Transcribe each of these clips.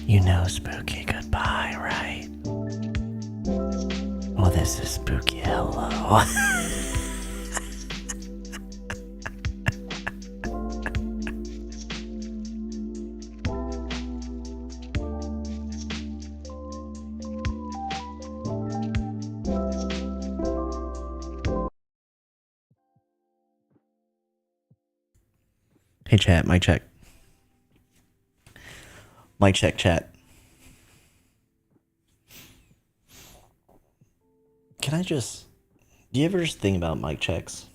You know spooky goodbye, right? Well, this is spooky hello. Hey chat, mic check. Mic check, chat. Do you ever just think about mic checks?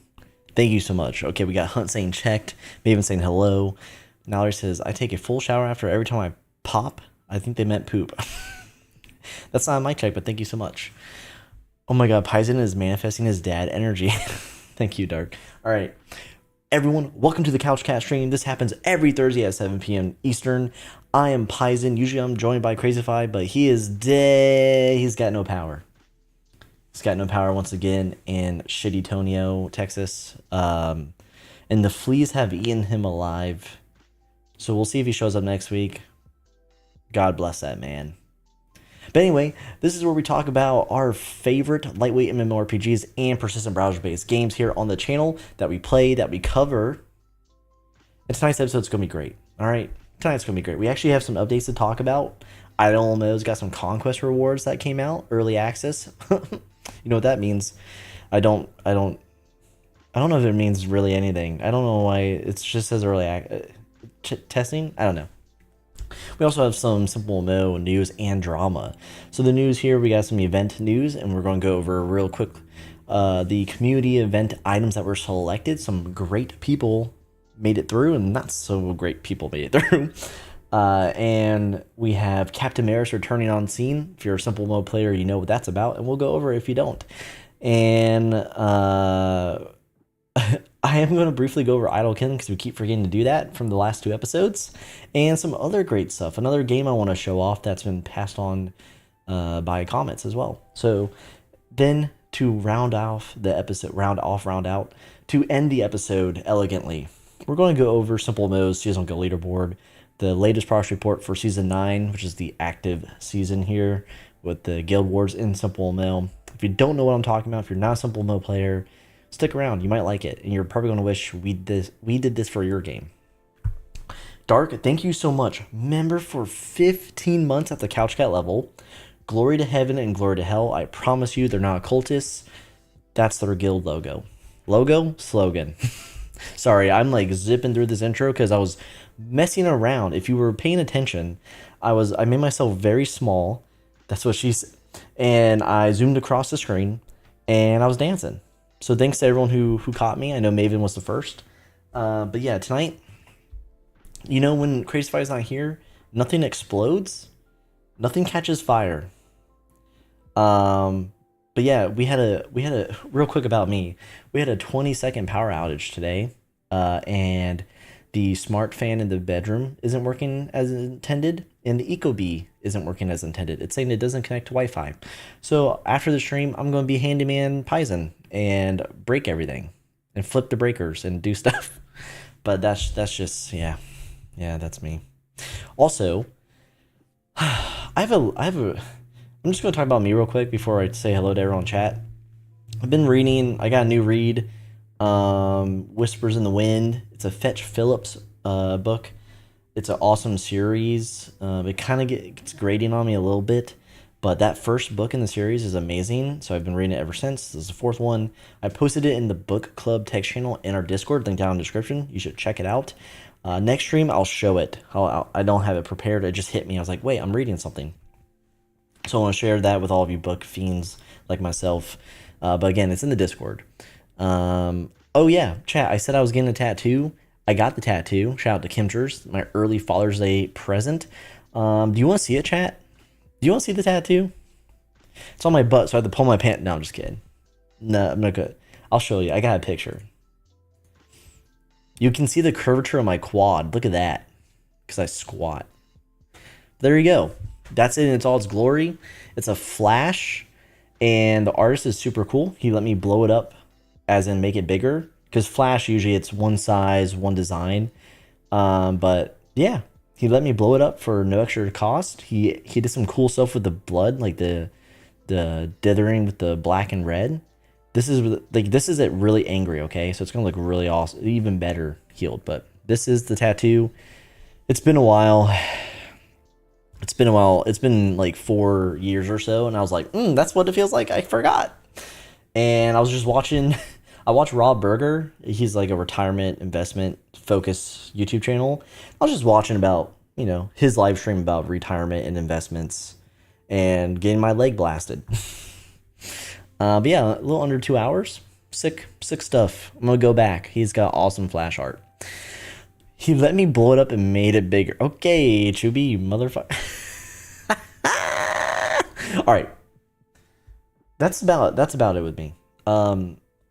Thank you so much. Okay, we got Hunt saying checked, Maven saying hello. Mallory says, I take a full shower after every time I pop. I think they meant poop. That's not a mic check, but thank you so much. Oh my god, Paisen is manifesting his dad energy. Thank you, Dark. All right. Everyone, welcome to the Couch Cat stream. This happens every Thursday at 7 p.m. Eastern. I am Paisen. Usually I'm joined by CrazyFi, but he is dead. He's got no power. He's got no power once again in shitty Tonio, Texas. And the fleas have eaten him alive. So we'll see if he shows up next week. God bless that man. But anyway, this is where we talk about our favorite lightweight MMORPGs and persistent browser-based games here on the channel that we play, that we cover. And tonight's episode's going to be great. All right? Tonight's going to be great. We actually have some updates to talk about. IdleMMOs got some Conquest rewards that came out, early access. You know what that means? I don't know if it means really anything. I don't know why it just says early testing. I don't know. We also have some SimpleMMO news and drama. So the news here, we got some event news, and we're going to go over real quick the community event items that were selected. Some great people made it through, and not so great people made it through. And we have Captain Meris returning on scene. If you're a SimpleMMO player, you know what that's about, and we'll go over it if you don't. And I am going to briefly go over IdleKin because we keep forgetting to do that from the last two episodes. And some other great stuff. Another game I want to show off that's been passed on by comments as well. So then to round out, to end the episode elegantly, we're going to go over SimpleMMOs Season Go Leaderboard, the latest progress report for Season 9, which is the active season here with the guild wars in SimpleMMO. If you don't know what I'm talking about, if you're not a SimpleMMO player, stick around. You might like it, and you're probably going to wish we did this for your game. Dark, thank you so much. Member for 15 months at the Couch Cat level. Glory to heaven and glory to hell. I promise you they're not cultists. That's their guild logo. Logo? Slogan. Sorry, I'm like zipping through this intro because I was messing around. If you were paying attention, I made myself very small. That's what she said. And I zoomed across the screen, and I was dancing. So thanks to everyone who caught me. I know Maven was the first. But yeah, tonight, you know, when CrazyFi is not here, nothing explodes. Nothing catches fire. But yeah, we had a real quick about me. We had a 20-second power outage today. And the smart fan in the bedroom isn't working as intended. And the Ecobee isn't working as intended. It's saying it doesn't connect to Wi-Fi. So after the stream, I'm going to be handyman Paisen and break everything and flip the breakers and do stuff. But that's just, yeah, that's me. Also, I'm just going to talk about me real quick before I say hello to everyone in chat. I've been reading, I got a new read, Whispers in the Wind. It's a Fetch Phillips book. It's an awesome series. It kind of gets grating on me a little bit, but that first book in the series is amazing. So I've been reading it ever since. This is the fourth one. I posted it in the book club text channel in our Discord, link down in the description. You should check it out. Next stream, I'll show it. I don't have it prepared. It just hit me. I was like, wait, I'm reading something. So I want to share that with all of you book fiends like myself. But again, it's in the Discord. Oh yeah, chat. I said I was getting a tattoo. I got the tattoo. Shout out to Kimchers, my early Father's Day present. Do you want to see it, chat? Do you want to see the tattoo? It's on my butt, so I have to pull my pants. No, I'm just kidding. No, I'm not good. I'll show you. I got a picture. You can see the curvature of my quad. Look at that. Because I squat. There you go. That's it in all its glory. It's a flash, and the artist is super cool. He let me blow it up, as in make it bigger. Because Flash, usually it's one size, one design. But yeah, He let me blow it up for no extra cost. He did some cool stuff with the blood, like the dithering with the black and red. This is it really angry, okay? So it's gonna look really awesome, even better healed. But this is the tattoo. It's been a while. It's been a while. It's been like 4 years or so, and I was like, that's what it feels like. I forgot. And I was just watching. I watched Rob Berger. He's like a retirement investment focused YouTube channel. I was just watching about, his live stream about retirement and investments and getting my leg blasted. But yeah, a little under 2 hours. Sick stuff. I'm going to go back. He's got awesome flash art. He let me blow it up and made it bigger. Okay, Chubby, motherfucker. All right. That's about it with me.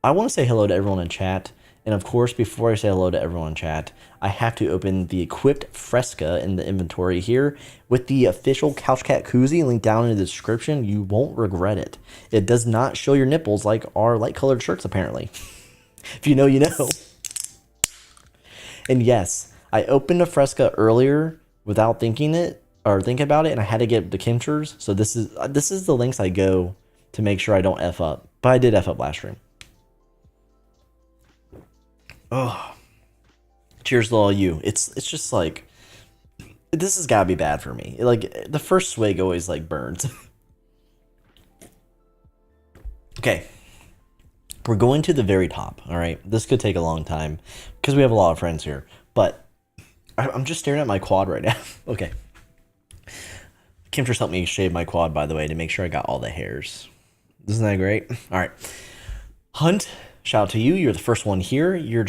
I want to say hello to everyone in chat. And of course, before I say hello to everyone in chat, I have to open the equipped Fresca in the inventory here with the official Couch Cat koozie linked down in the description. You won't regret it. It does not show your nipples like our light colored shirts, apparently. If you know, you know. And yes, I opened a Fresca earlier without thinking about it, and I had to get the Kimchers. So this is the links I go to make sure I don't F up. But I did F up last stream. Oh, cheers to all you. It's just like, this has got to be bad for me. Like, the first swig always like burns. Okay, we're going to the very top. All right, this could take a long time because we have a lot of friends here. But I'm just staring at my quad right now. Okay, Kim just helped me shave my quad, by the way, to make sure I got all the hairs. Isn't that great? All right, Hunt. Shout out to you. You're the first one here. You're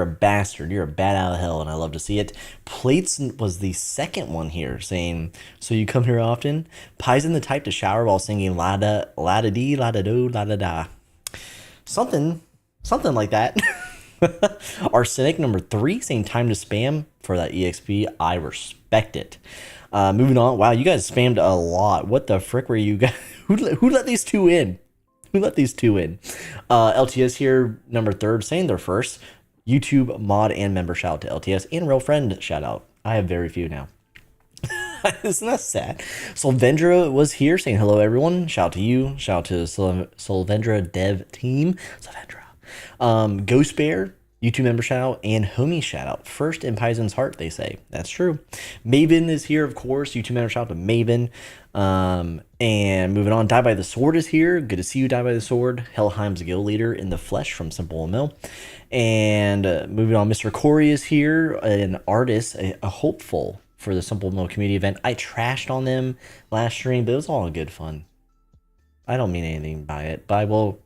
a bastard. You're a bat out of hell, and I love to see it. Plates was the second one here, saying, so you come here often? Paisen the type to shower while singing la-da-dee, la-da-do, la-da-da. Something like that. Arsenic number 3, saying time to spam for that EXP. I respect it. Moving on. Wow, you guys spammed a lot. What the frick were you guys? Who let these two in? LTS here, number 3, saying they're first. YouTube mod and member shout out to LTS and real friend shout out. I have very few now. Isn't that sad? Solvendra was here saying hello everyone. Shout out to you. Shout out to Solvendra dev team. Solvendra. Ghost Bear, YouTube member shout out, and homie shout out. First in Paisen's heart, they say. That's true. Maven is here, of course. YouTube member shout out to Maven. And moving on, DieByTheSword is here. Good to see you, DieByTheSword. Helheim's guild leader in the flesh from SimpleMMO. And moving on, Mr. Corey is here, an artist, a hopeful for the SimpleMMO community event. I trashed on them last stream, but it was all good fun. I don't mean anything by it, but I won't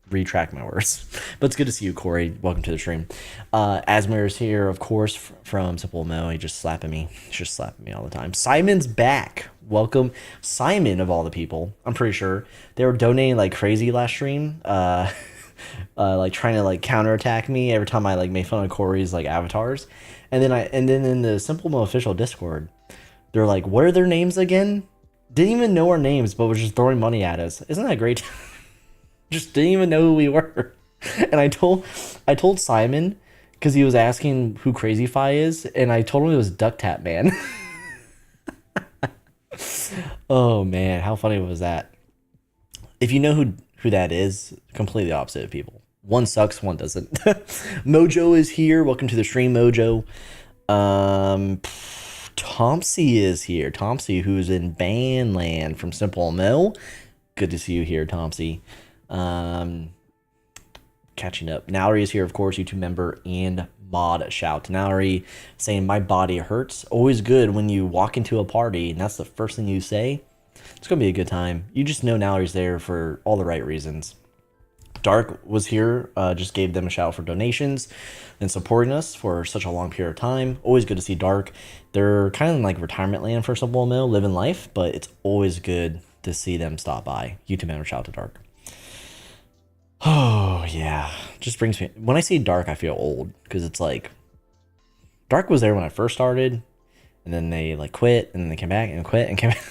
retract my words. But it's good to see you, Corey. Welcome to the stream. Asmer is here, of course, from SimpleMMO. He's just slapping me. He's just slapping me all the time. Simon's back. Welcome, Simon, of all the people. I'm pretty sure they were donating like crazy last stream. Like trying to like counterattack me every time I like made fun of Corey's like avatars. And then in the SimpleMMO official Discord, they're like, what are their names again? Didn't even know our names, but was just throwing money at us. Isn't that great? Just didn't even know who we were. And I told Simon, because he was asking who CrazyFi is, and I told him it was Duck Tap Man. Oh man, how funny was that? If you know who that is, completely opposite of people. One sucks, one doesn't. Mojo is here. Welcome to the stream, Mojo. Tomsy is here. Tomsy, who's in Banland from SimpleMMO. Good to see you here, Tomsy. Catching up. Nowry is here, of course, YouTube member and mod. Shout to Nowry, saying my body hurts. Always good when you walk into a party and that's the first thing you say. It's gonna be a good time. You just know Nowry's there for all the right reasons. Dark was here, just gave them a shout out for donations and supporting us for such a long period of time. Always good to see Dark. They're kind of like retirement land for SimpleMMO, living life, but it's always good to see them stop by. YouTube member shout out to Dark. Oh yeah, just brings me, when I see Dark I feel old, because it's like Dark was there when I first started, and then they like quit, and then they came back and quit and came back.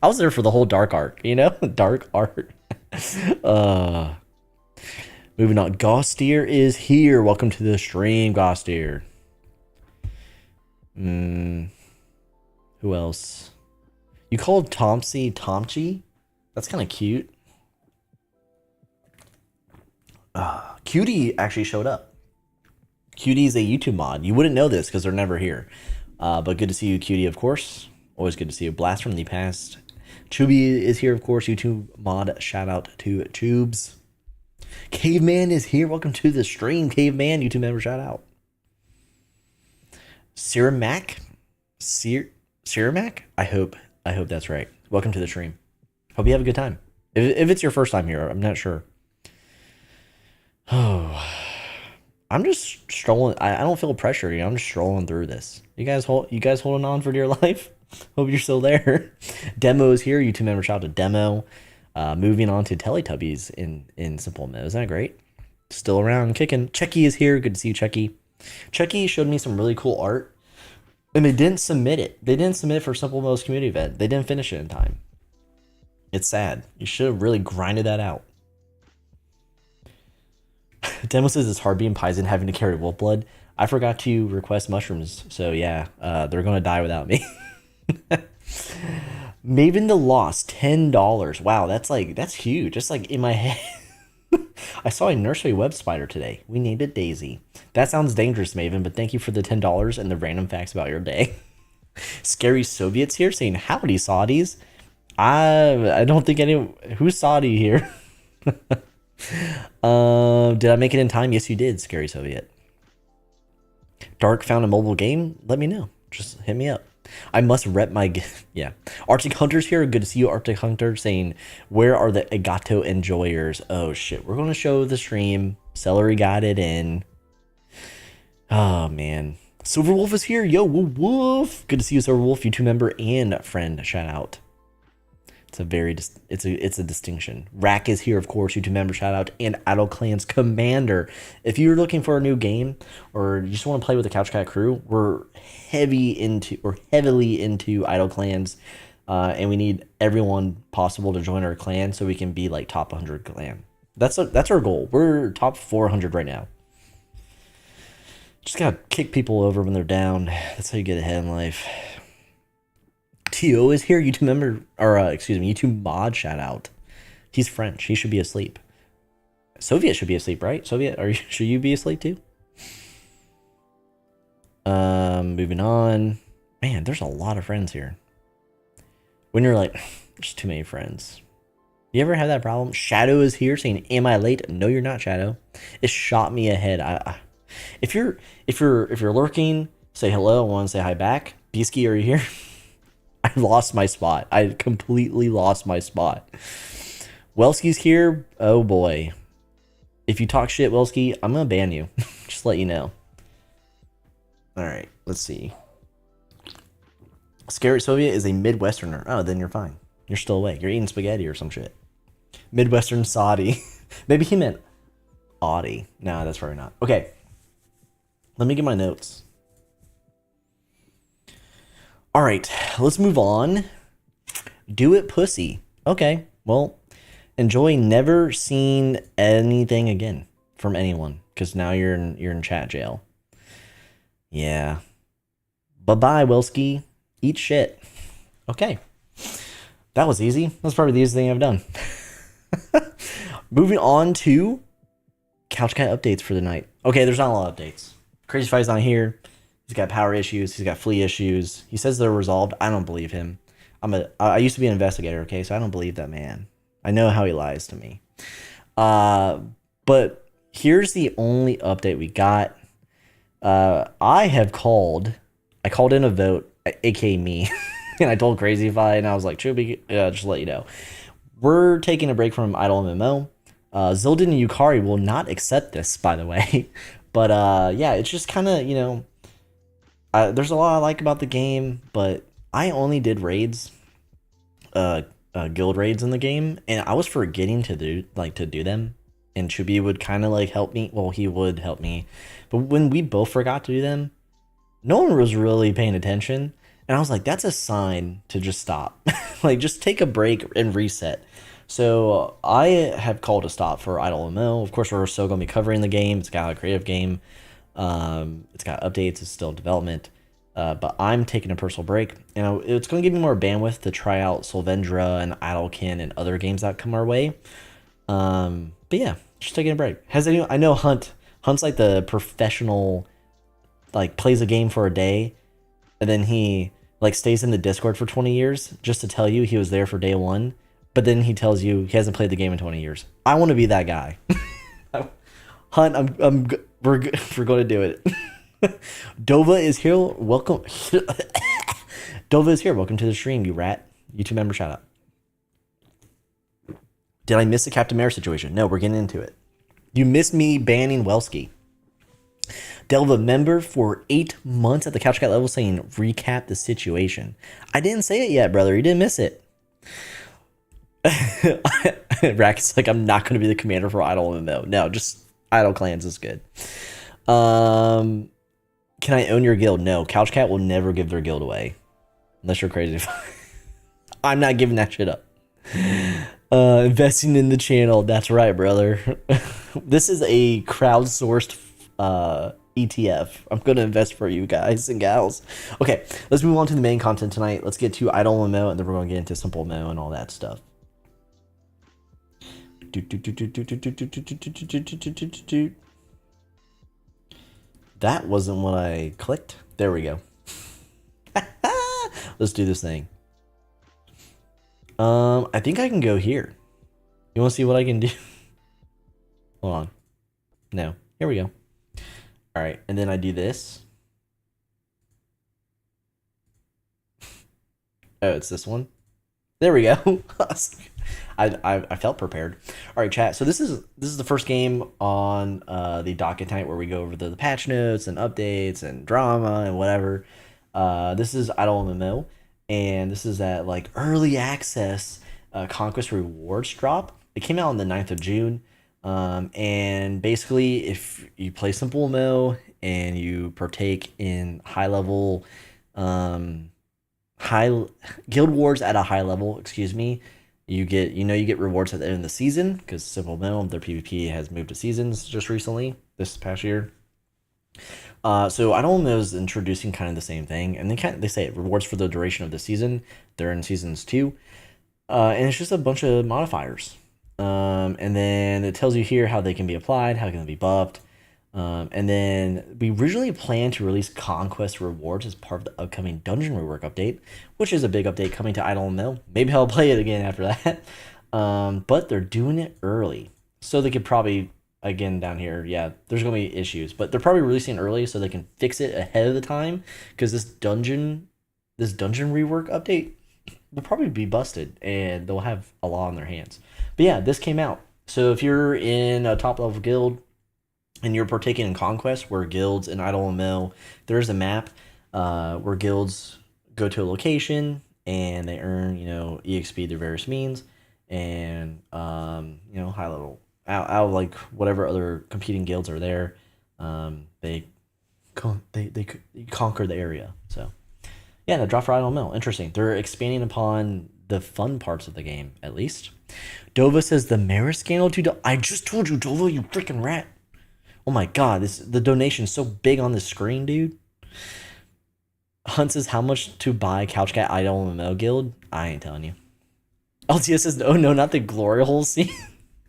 I was there for the whole Dark arc, you know? Dark art. Moving on, Gostier is here. Welcome to the stream, Gostier. Who else? You called Tomsy Tomchi? That's kind of cute. Cutie actually showed up. Cutie is a YouTube mod. You wouldn't know this because they're never here. But good to see you, Cutie, of course. Always good to see you. Blast from the past. Chubby is here, of course. YouTube mod. Shout out to Tubes. Caveman is here. Welcome to the stream, Caveman. YouTube member shout out. Ciramac? Ciramac? I hope that's right. Welcome to the stream. Hope you have a good time. If it's your first time here, I'm not sure. Oh, I'm just strolling. I don't feel pressure. I'm just strolling through this. You guys holding on for dear life? Hope you're still there. Demo is here. YouTube member shout out to Demo. Moving on to Teletubbies in SimpleMMO. Isn't that great? Still around kicking. Chucky is here. Good to see you, Chucky. Chucky showed me some really cool art, and they didn't submit it. They didn't submit it for SimpleMMO's community event. They didn't finish it in time. It's sad. You should have really grinded that out. Demo says it's hard being Paisen having to carry wolf blood. I forgot to request mushrooms, so yeah, they're gonna die without me. Maven the Lost, $10. Wow, that's huge. Just like in my head. I saw a nursery web spider today. We named it Daisy. That sounds dangerous, Maven, but thank you for the $10 and the random facts about your day. Scary Soviets here saying howdy Saudis. I don't think who's Saudi here. Did I make it in time? Yes, you did, Scary Soviet. Dark found a mobile game? Let me know. Just hit me up. I must rep my... Yeah. Arctic Hunter's here. Good to see you, Arctic Hunter, saying, where are the Agato enjoyers? Oh, shit. We're going to show the stream. Celery got it in. Oh, man. Silverwolf is here. Yo, woof. Good to see you, Silverwolf, YouTube member and friend. Shout out. It's a distinction. Rack is here, of course, YouTube member shout out, and IdleKin's commander. If you're looking for a new game or you just want to play with the Couch Cat crew, we're heavily into IdleKins, and we need everyone possible to join our clan so we can be like top 100 clan. That's our goal. We're top 400 right now. Just gotta kick people over when they're down. That's how you get ahead in life. T.O. is here, YouTube member, or YouTube mod shout out. He's French. He should be asleep. Soviet should be asleep, right? Soviet, should you be asleep too? Moving on. Man, there's a lot of friends here. When you're like, there's too many friends. You ever have that problem? Shadow is here saying, am I late? No, you're not, Shadow. It shot me ahead. If you're lurking, say hello. I want to say hi back. Beasky, are you here? I lost my spot. I completely lost my spot. Welsky's here. Oh boy. If you talk shit, Welsky, I'm gonna ban you. Just let you know. Alright, let's see. Scary Soviet is a Midwesterner. Oh, then you're fine. You're still awake. You're eating spaghetti or some shit. Midwestern Saudi. Maybe he meant Audi. No, that's probably not. Okay. Let me get my notes. All right, let's move on. Do it, pussy. Okay, well, enjoy never seeing anything again from anyone because now you're in chat jail. Yeah. Bye-bye, Welsky. Eat shit. Okay. That was easy. That's probably the easiest thing I've done. Moving on to Couch Cat updates for the night. Okay, there's not a lot of updates. CrazyFi's not here. He's got power issues. He's got flea issues. He says they're resolved. I don't believe him. I used to be an investigator, okay? So I don't believe that man. I know how he lies to me. But here's the only update we got. I called in a vote, aka me. And I told CrazyFi, and I was like, Chubi, just to let you know. We're taking a break from IdleMMO. Zildin and Yukari will not accept this, by the way. But yeah, it's just kind of, there's a lot I like about the game, but I only did raids, guild raids in the game, and I was forgetting to do them. And Chubi would kind of help me. Well, he would help me, but when we both forgot to do them, no one was really paying attention, and I was like, that's a sign to just stop. Just take a break and reset. So I have called a stop for IdleMMO. Of course, we're still going to be covering the game. It's got a creative game. It's got updates. It's still in development. But I'm taking a personal break, and it's going to give me more bandwidth to try out Solvendra and IdleKin and other games that come our way. But yeah, just taking a break. I know Hunt's like the professional, like plays a game for a day, and then he like stays in the Discord for 20 years just to tell you he was there for day one, but then he tells you he hasn't played the game in 20 years. I want to be that guy. Hunt, we're going to do it. Dova is here. Welcome. Dova is here. Welcome to the stream, you rat. YouTube member shout out. Did I miss the Captain Meris situation? No, we're getting into it. You missed me banning Welsky. Delve a member for 8 months at the Couch Cat level saying recap the situation. I didn't say it yet, brother. You didn't miss it. Racket's like, I'm not going to be the commander for IdleMMO. No, just Idle Clans is good. Can I own your guild? No, Couch Cat will never give their guild away. Unless you're crazy. I'm not giving that shit up. Investing in the channel. That's right, brother. This is a crowdsourced ETF. I'm going to invest for you guys and gals. Okay, let's move on to the main content tonight. Let's get to IdleMMO, and then we're going to get into SimpleMMO and all that stuff. That wasn't what I clicked. There we go. Let's do this thing. I think I can go here. You want to see what I can do? Hold on. No. Here we go. All right, and then I do this. Oh, it's this one. There we go. I felt prepared. All right, chat. So this is the first game on the docket tonight where we go over the patch notes and updates and drama and whatever. This is IdleMMO, and this is that like early access Conquest rewards drop. It came out on the 9th of June. And basically, if you play SimpleMMO and you partake in high level, guild wars at a high level, excuse me, you get rewards at the end of the season because SimpleMMO, their PvP has moved to seasons just recently this past year. So IdleMMO is introducing kind of the same thing, and they say it rewards for the duration of the season. They're in seasons 2, and it's just a bunch of modifiers. And then it tells you here how they can be applied, how they can be buffed. And then we originally planned to release Conquest rewards as part of the upcoming Dungeon Rework update, which is a big update coming to IdleMMO. Maybe I'll play it again after that. But they're doing it early. So they could probably, again, down here, yeah, there's going to be issues. But they're probably releasing it early so they can fix it ahead of the time. Because this dungeon rework update will probably be busted. And they'll have a lot on their hands. But yeah, this came out. So if you're in a top level guild and you're partaking in Conquest, where guilds in IdleMMO, there's a map where guilds go to a location and they earn, EXP through various means, and high level out of like whatever other competing guilds are there, they conquer the area. So yeah, the drop for IdleMMO, interesting. They're expanding upon the fun parts of the game, at least. Dova says the Meris scandal to I just told you, Dova, you freaking rat. Oh my god, the donation's so big on the screen, dude. Hunt says how much to buy Couch Cat IdleMMO guild? I ain't telling you. LTS says no, not the glory hole scene.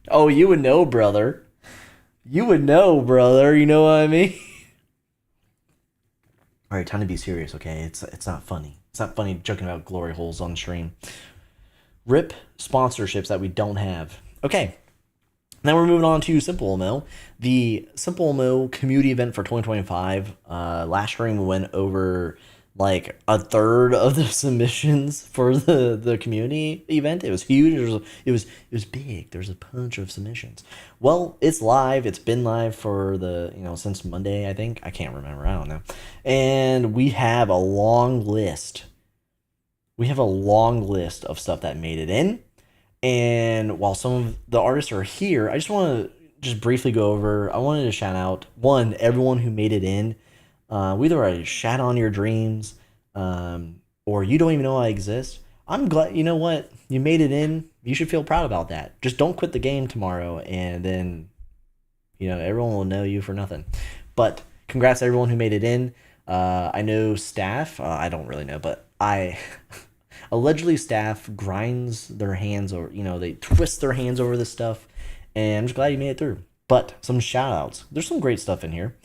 Oh, you would know, brother. You would know, brother. You know what I mean? All right, time to be serious, okay? It's not funny. It's not funny joking about glory holes on stream. RIP sponsorships that we don't have. Okay. Now we're moving on to SimpleMMO. The SimpleMMO community event for 2025. Last stream we went over like a third of the submissions for the community event. It was huge. It was big. There's a bunch of submissions. Well, it's live. It's been live for since Monday, I think. I can't remember. I don't know. And we have a long list. Of stuff that made it in. And while some of the artists are here, I just want to briefly go over. I wanted to shout out everyone who made it in. Whether I shat on your dreams, or you don't even know I exist. I'm glad. You know what? You made it in. You should feel proud about that. Just don't quit the game tomorrow, and then everyone will know you for nothing. But congrats to everyone who made it in. I know staff. I don't really know, but I allegedly staff grinds their hands, or they twist their hands over this stuff, and I'm just glad you made it through. But some shout outs. There's some great stuff in here.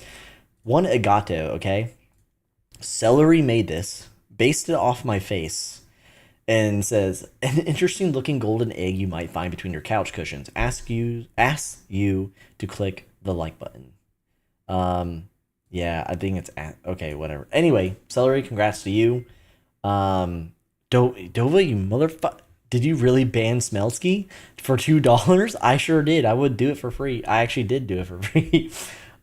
One Agato, okay? Celery made this, based it off my face, and says, an interesting looking golden egg you might find between your couch cushions. Asks you to click the like button. Yeah, I think it's okay, whatever. Anyway, Celery, congrats to you. Dova, you motherfucker. Did you really ban Smelsky for $2? I sure did. I would do it for free. I actually did do it for free.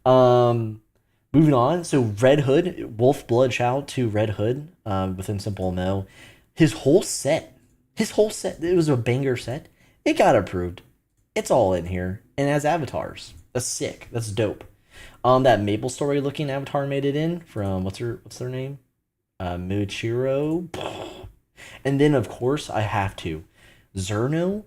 Moving on. So Red Hood, Wolf Blood, shout out to Red Hood within SimpleMMO. His whole set, it was a banger set. It got approved. It's all in here. And as avatars. That's sick. That's dope. That Maple Story looking avatar made it in from, what's their name? Muchiro. And then, of course, I have to. Zerno,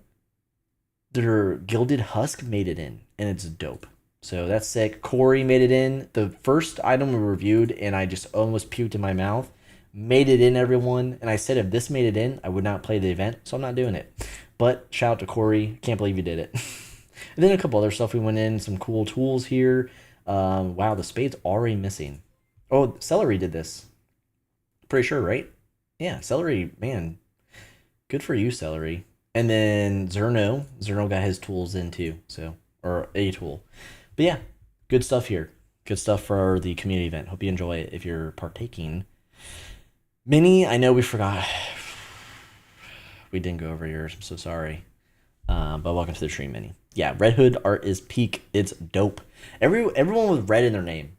their Gilded Husk made it in, and it's dope. So that's sick. Corey made it in. The first item we reviewed, and I just almost puked in my mouth. Made it in, everyone. And I said if this made it in, I would not play the event, so I'm not doing it. But shout out to Corey. Can't believe you did it. And then a couple other stuff we went in. Some cool tools here. Wow, the spade's already missing. Oh, Celery did this. Pretty sure, right? Yeah, Celery, man. Good for you, Celery. And then Zerno got his tools in too, or a tool. But yeah, good stuff here. Good stuff for the community event. Hope you enjoy it if you're partaking. Minnie, I know we forgot. We didn't go over yours. I'm so sorry. But welcome to the stream, Minnie. Yeah, Red Hood art is peak. It's dope. Everyone with red in their name.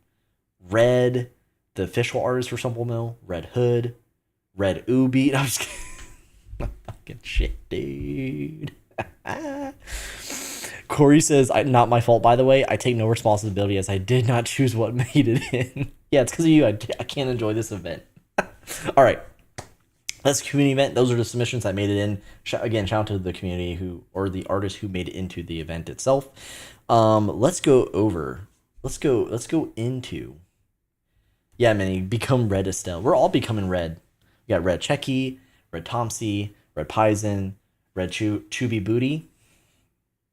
Red, the official artist for SimpleMMO. Red Hood. Red Ubi. I'm just kidding. Fucking shit, dude. Corey says, not my fault, by the way. I take no responsibility as I did not choose what made it in. Yeah, it's because of you. I can't enjoy this event. All right. That's the community event. Those are the submissions that made it in. Again, shout out to the community or the artists who made it into the event itself. Let's go into. Yeah, Minnie, become Red Estelle. We're all becoming red. We got Red Checky, Red Tomsy, Red Paisen, Red Chubby Booty,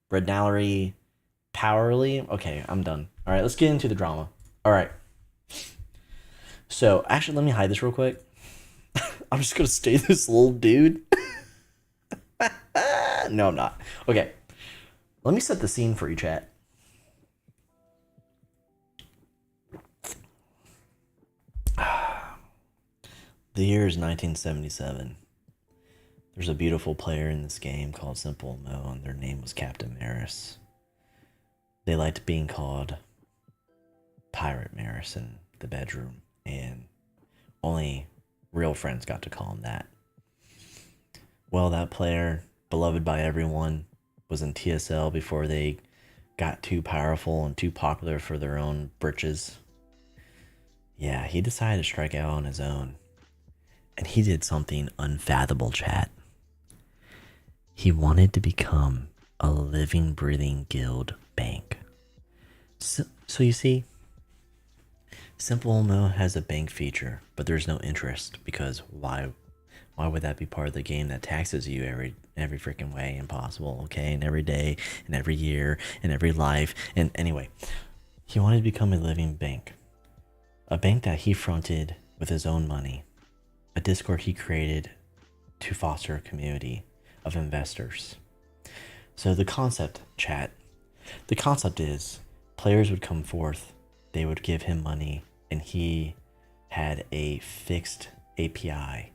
Red Nallery, Powerly. Okay, I'm done. All right, let's get into the drama. All right. So, actually, let me hide this real quick. I'm just going to stay this little dude. No, I'm not. Okay. Let me set the scene for you, chat. The year is 1977. There's a beautiful player in this game called SimpleMMO, and their name was Captain Meris. They liked being called Pirate Meris in the bedroom, and only real friends got to call him that. Well, that player, beloved by everyone, was in TSL before they got too powerful and too popular for their own britches. Yeah, he decided to strike out on his own. And he did something unfathomable, chat. He wanted to become a living, breathing guild bank. So you see, SimpleMMO has a bank feature, but there's no interest, because why would that be part of the game that taxes you every freaking way impossible, okay? And every day, and every year, and every life. And anyway, he wanted to become a living bank. A bank that he fronted with his own money. A Discord he created to foster a community of investors. So the concept, chat, the concept is players would come forth, they would give him money, and he had a fixed API,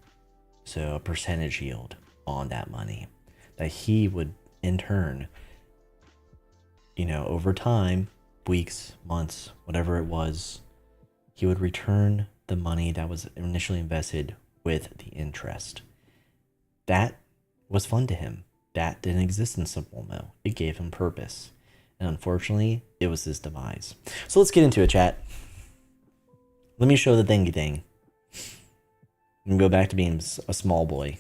so a percentage yield on that money that he would in turn, over time, weeks, months, whatever it was, he would return the money that was initially invested with the interest. That was fun to him. That didn't exist in SimpleMMO. It gave him purpose. And unfortunately, it was his demise. So let's get into it, chat. Let me show the thingy thing. And go back to being a small boy.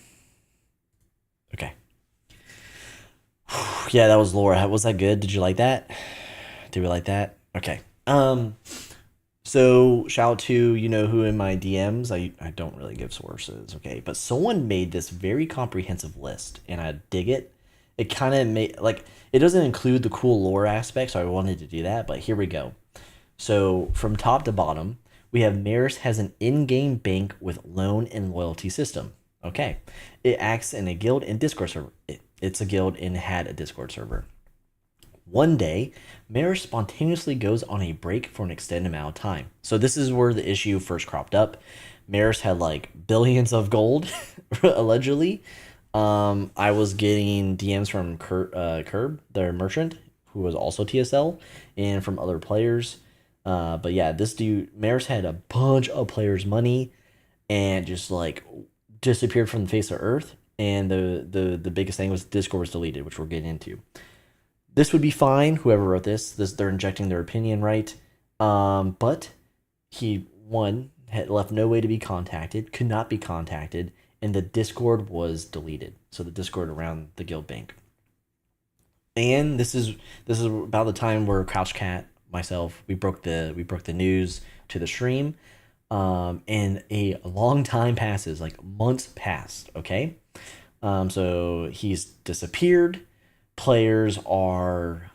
Okay. Yeah, that was Laura. Was that good? Did you like that? Did we like that? Okay. So shout out to who in my DMs. I don't really give sources, okay, but someone made this very comprehensive list, and I dig it. It kind of made like it doesn't include the cool lore aspect, so I wanted to do that. But here we go. So from top to bottom, we have Meris has an in-game bank with loan and loyalty system. Okay, it acts in a guild and Discord server. It's a guild and had a Discord server. One day, Meris spontaneously goes on a break for an extended amount of time. So this is where the issue first cropped up. Meris had like billions of gold, allegedly. I was getting DMs from Curb, their merchant, who was also TSL, and from other players. But yeah, this dude, Meris had a bunch of players' money and just like disappeared from the face of Earth. And the biggest thing was Discord was deleted, which we're getting into. This would be fine. Whoever wrote this, they're injecting their opinion, right? But he had left no way to be contacted, could not be contacted, and the Discord was deleted. So the Discord around the guild bank. And this is about the time where CrouchCat, myself, we broke the news to the stream. And a long time passes, like months passed. Okay, so he's disappeared. Players are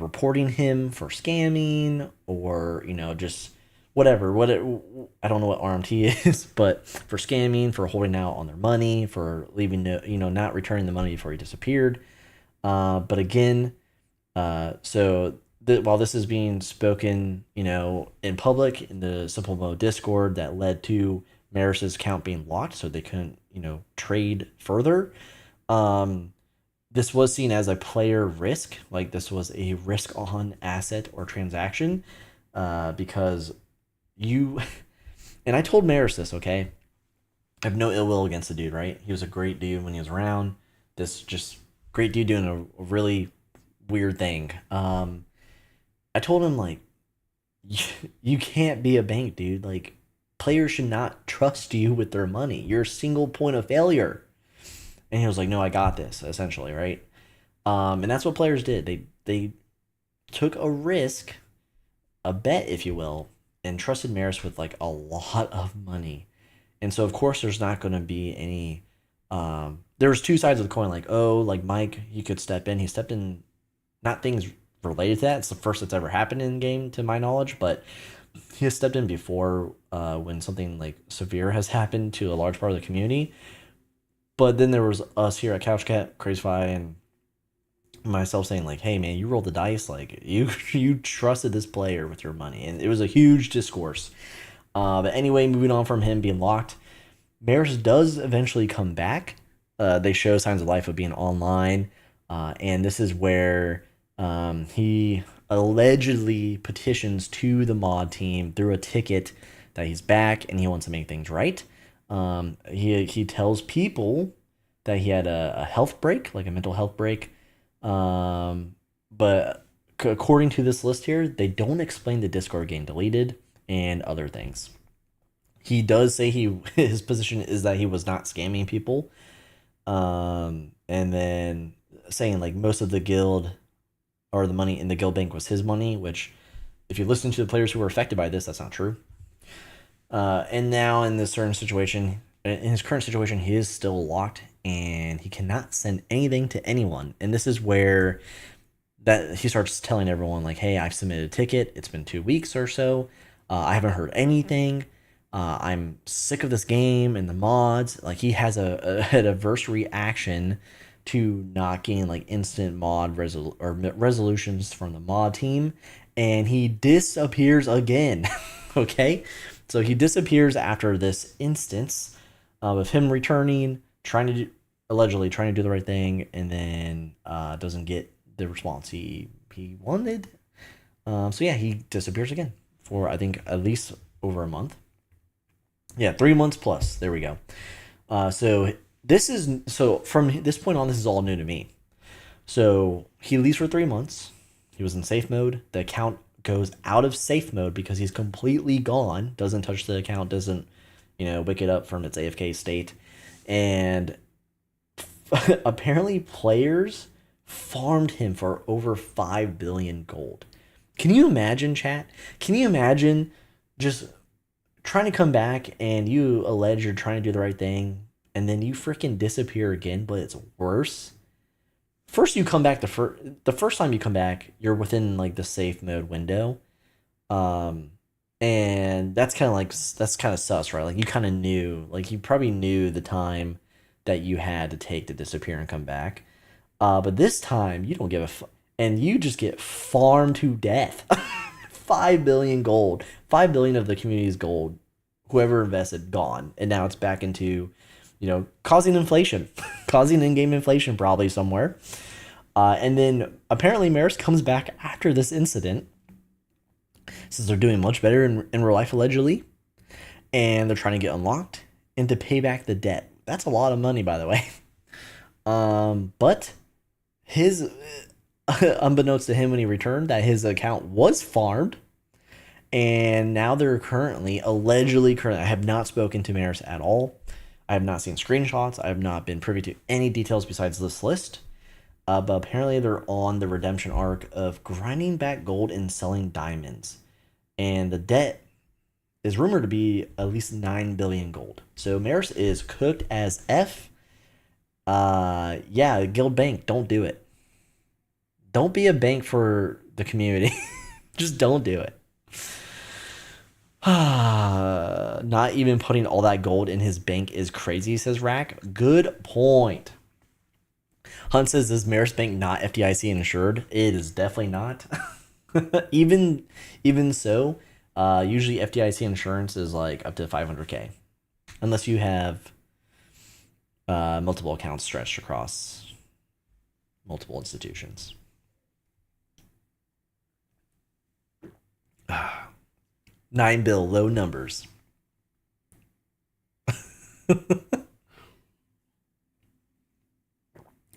reporting him for scamming or just whatever. I don't know what RMT is, but for scamming, for holding out on their money, for leaving not returning the money before he disappeared. But again, while this is being spoken, in public in the SimpleMMO Discord, that led to Meris's account being locked, so they couldn't trade further. This was seen as a player risk, like this was a risk on asset or transaction, because you, and I told Meris this, okay? I have no ill will against the dude, right? He was a great dude when he was around. This just great dude doing a really weird thing. I told him, like, you can't be a bank, dude. Like, players should not trust you with their money. You're a single point of failure. And he was like, no, I got this, essentially, right? And that's what players did. They took a risk, a bet, if you will, and trusted Meris with, like, a lot of money. And so, of course, there's not going to be any... There was two sides of the coin, like, oh, like, Mike, he could step in. He stepped in, not things related to that. It's the first that's ever happened in game, to my knowledge, but he has stepped in before when something, like, severe has happened to a large part of the community. But then there was us here at CouchCat, CrazyFi, and myself saying, like, hey, man, you rolled the dice. Like, you trusted this player with your money. And it was a huge discourse. But anyway, moving on from him being locked, Meris does eventually come back. They show signs of life of being online. And this is where he allegedly petitions to the mod team through a ticket that he's back and he wants to make things right. He tells people that he had a health break, like a mental health break. But according to this list here, they don't explain the Discord getting deleted and other things. He does say his position is that he was not scamming people. And then saying, like, most of the guild or the money in the guild bank was his money, which if you listen to the players who were affected by this, that's not true. And now in this certain situation, in his current situation, he is still locked and he cannot send anything to anyone. And this is where that he starts telling everyone, like, hey, I've submitted a ticket. It's been 2 weeks or so. I haven't heard anything. I'm sick of this game and the mods. Like, he has an adverse reaction to not getting, like, instant mod resolutions from the mod team. And he disappears again. Okay? So he disappears after this instance of him returning, allegedly trying to do the right thing, and then doesn't get the response he wanted. So yeah, he disappears again for, I think, at least over a month. Yeah, 3 months plus. There we go. So from this point on, this is all new to me. So he leaves for 3 months. He was in safe mode. The account goes out of safe mode because he's completely gone, doesn't touch the account, doesn't wake it up from its AFK state. And apparently players farmed him for over 5 billion gold. Can you imagine, chat? Can you imagine just trying to come back and you allege you're trying to do the right thing and then you freaking disappear again, but it's worse. First you come back the first time you come back, you're within like the safe mode window. Um and that's kind of sus, right? Like you kind of knew, like you probably knew the time that you had to take to disappear and come back. But this time you don't give a and you just get farmed to death. 5 billion gold, 5 billion of the community's gold, whoever invested, gone, and now it's back into, causing inflation, causing in-game inflation probably somewhere. And then apparently Meris comes back after this incident, since they're doing much better in real life allegedly, and they're trying to get unlocked and to pay back the debt. That's a lot of money, by the way. But his, unbeknownst to him when he returned, that his account was farmed, and now they're allegedly, I have not spoken to Meris at all. I have not seen screenshots. I have not been privy to any details besides this list. But apparently they're on the redemption arc of grinding back gold and selling diamonds. And the debt is rumored to be at least 9 billion gold. So Meris is cooked as F. Yeah, Guild Bank, don't do it. Don't be a bank for the community. Just don't do it. Not even putting all that gold in his bank is crazy, says Rack. Good point. Hunt says, is Meris Bank not FDIC insured? It is definitely not. even so, usually FDIC insurance is like up to 500K. Unless you have multiple accounts stretched across multiple institutions. 9 bill, low numbers.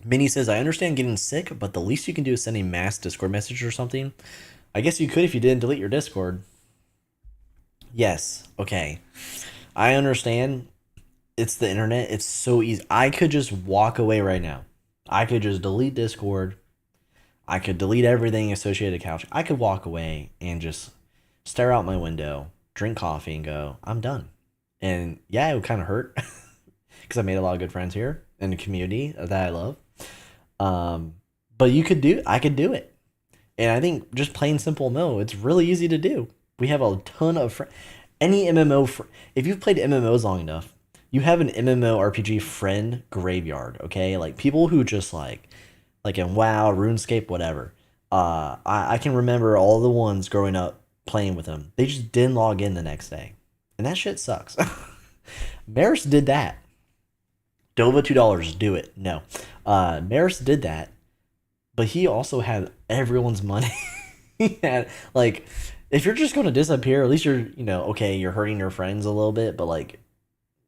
Minnie says, I understand getting sick, but the least you can do is send a mass Discord message or something. I guess you could if you didn't delete your Discord. Yes, okay. I understand. It's the internet. It's so easy. I could just walk away right now. I could just delete Discord. I could delete everything associated with Couch. I could walk away and just stare out my window, drink coffee, and go, I'm done. And yeah, it would kind of hurt because I made a lot of good friends here in the community that I love. But I could do it. And I think just playing SimpleMMO, it's really easy to do. We have a ton of any MMO. If you've played MMOs long enough, you have an MMORPG friend graveyard. Okay, like people who just like in WoW, RuneScape, whatever. I can remember all the ones growing up playing with them. They just didn't log in the next day, and that shit sucks. Meris did that. Dova $2, do it. No, Meris did that, but he also had everyone's money. He had like, if you're just gonna disappear, at least you're okay. You're hurting your friends a little bit, but like,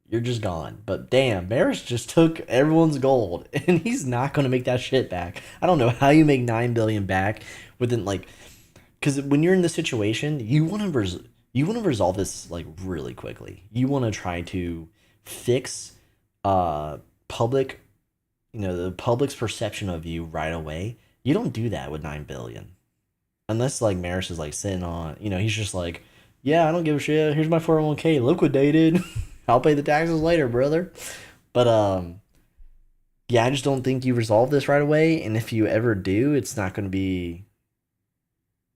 you're just gone. But damn, Meris just took everyone's gold, and he's not gonna make that shit back. I don't know how you make 9 billion back within like, because when you're in this situation, you want to resolve this like really quickly. You want to try to fix public, the public's perception of you right away. You don't do that with 9 billion. Unless like Meris is like sitting on, he's just like, yeah, I don't give a shit. Here's my 401k liquidated. I'll pay the taxes later, brother. But yeah, I just don't think you resolve this right away. And if you ever do, it's not going to be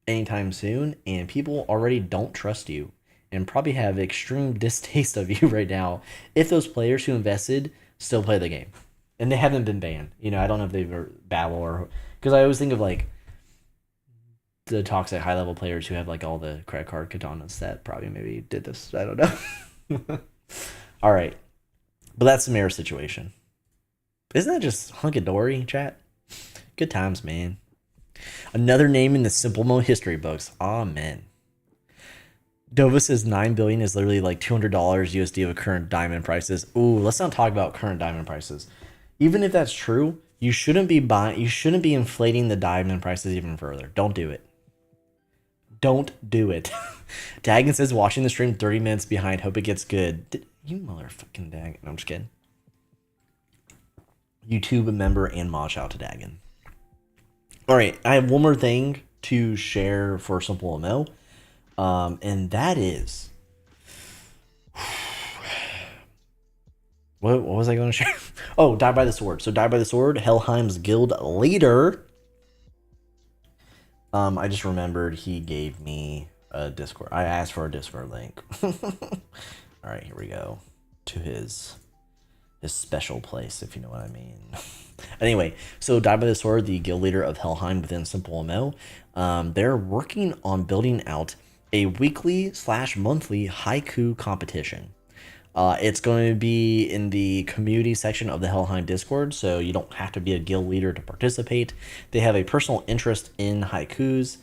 anytime soon. And people already don't trust you and probably have extreme distaste of you right now if those players who invested still play the game. And they haven't been banned. I don't know if they've battle or... Because I always think of like the toxic high level players who have like all the credit card katanas that probably maybe did this. I don't know. All right. But that's the Meris situation. Isn't that just hunky-dory, chat? Good times, man. Another name in the SimpleMMO history books. Amen. Dova says 9 billion is literally like $200 USD of current diamond prices. Ooh, let's not talk about current diamond prices. Even if that's true, you shouldn't be inflating the diamond prices even further. Don't do it. Don't do it. Dagon says watching the stream 30 minutes behind. Hope it gets good. You motherfucking Dagon. No, I'm just kidding. YouTube member and mod, shout out to Dagon. All right, I have one more thing to share for SimpleMMO. And that is what was I going to share? Oh, DieByTheSword. So DieByTheSword, Helheim's guild leader. I just remembered he gave me a Discord. I asked for a Discord link. All right, here we go to his special place, if you know what I mean. Anyway, so DieByTheSword, the guild leader of Helheim within SimpleMMO, they're working on building out a weekly/monthly Haiku competition. It's going to be in the community section of the Helheim Discord, so you don't have to be a guild leader to participate. They have a personal interest in haikus.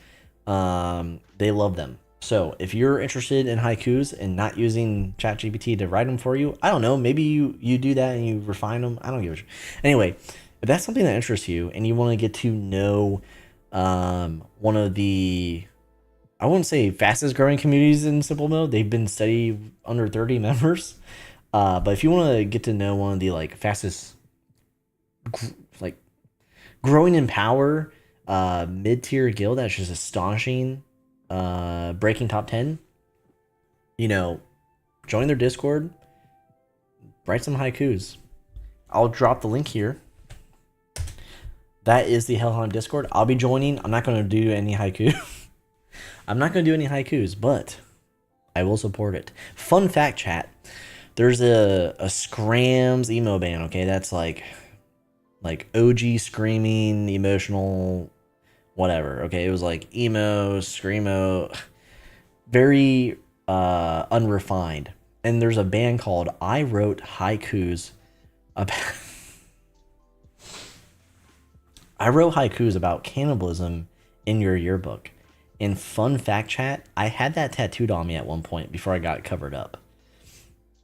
They love them. So if you're interested in haikus and not using ChatGPT to write them for you, I don't know, maybe you do that and you refine them. I don't give a shit. Anyway, if that's something that interests you and you want to get to know one of the, I wouldn't say fastest growing communities in SimpleMMO. They've been steady under 30 members. But if you want to get to know one of the like fastest, like growing in power, mid-tier guild that's just astonishing, breaking top 10, you know, join their Discord, write some haikus. I'll drop the link here. That is the Helheim Discord. I'll be joining. I'm not going to do any haiku. I'm not going to do any haikus, but I will support it. Fun fact, chat. There's a Scrams emo band, okay? That's like OG screaming, emotional, whatever, okay? It was like emo, screamo, very unrefined. And there's a band called I Wrote Haikus about... I wrote haikus about cannibalism in your yearbook. And fun fact, chat, I had that tattooed on me at one point before I got covered up.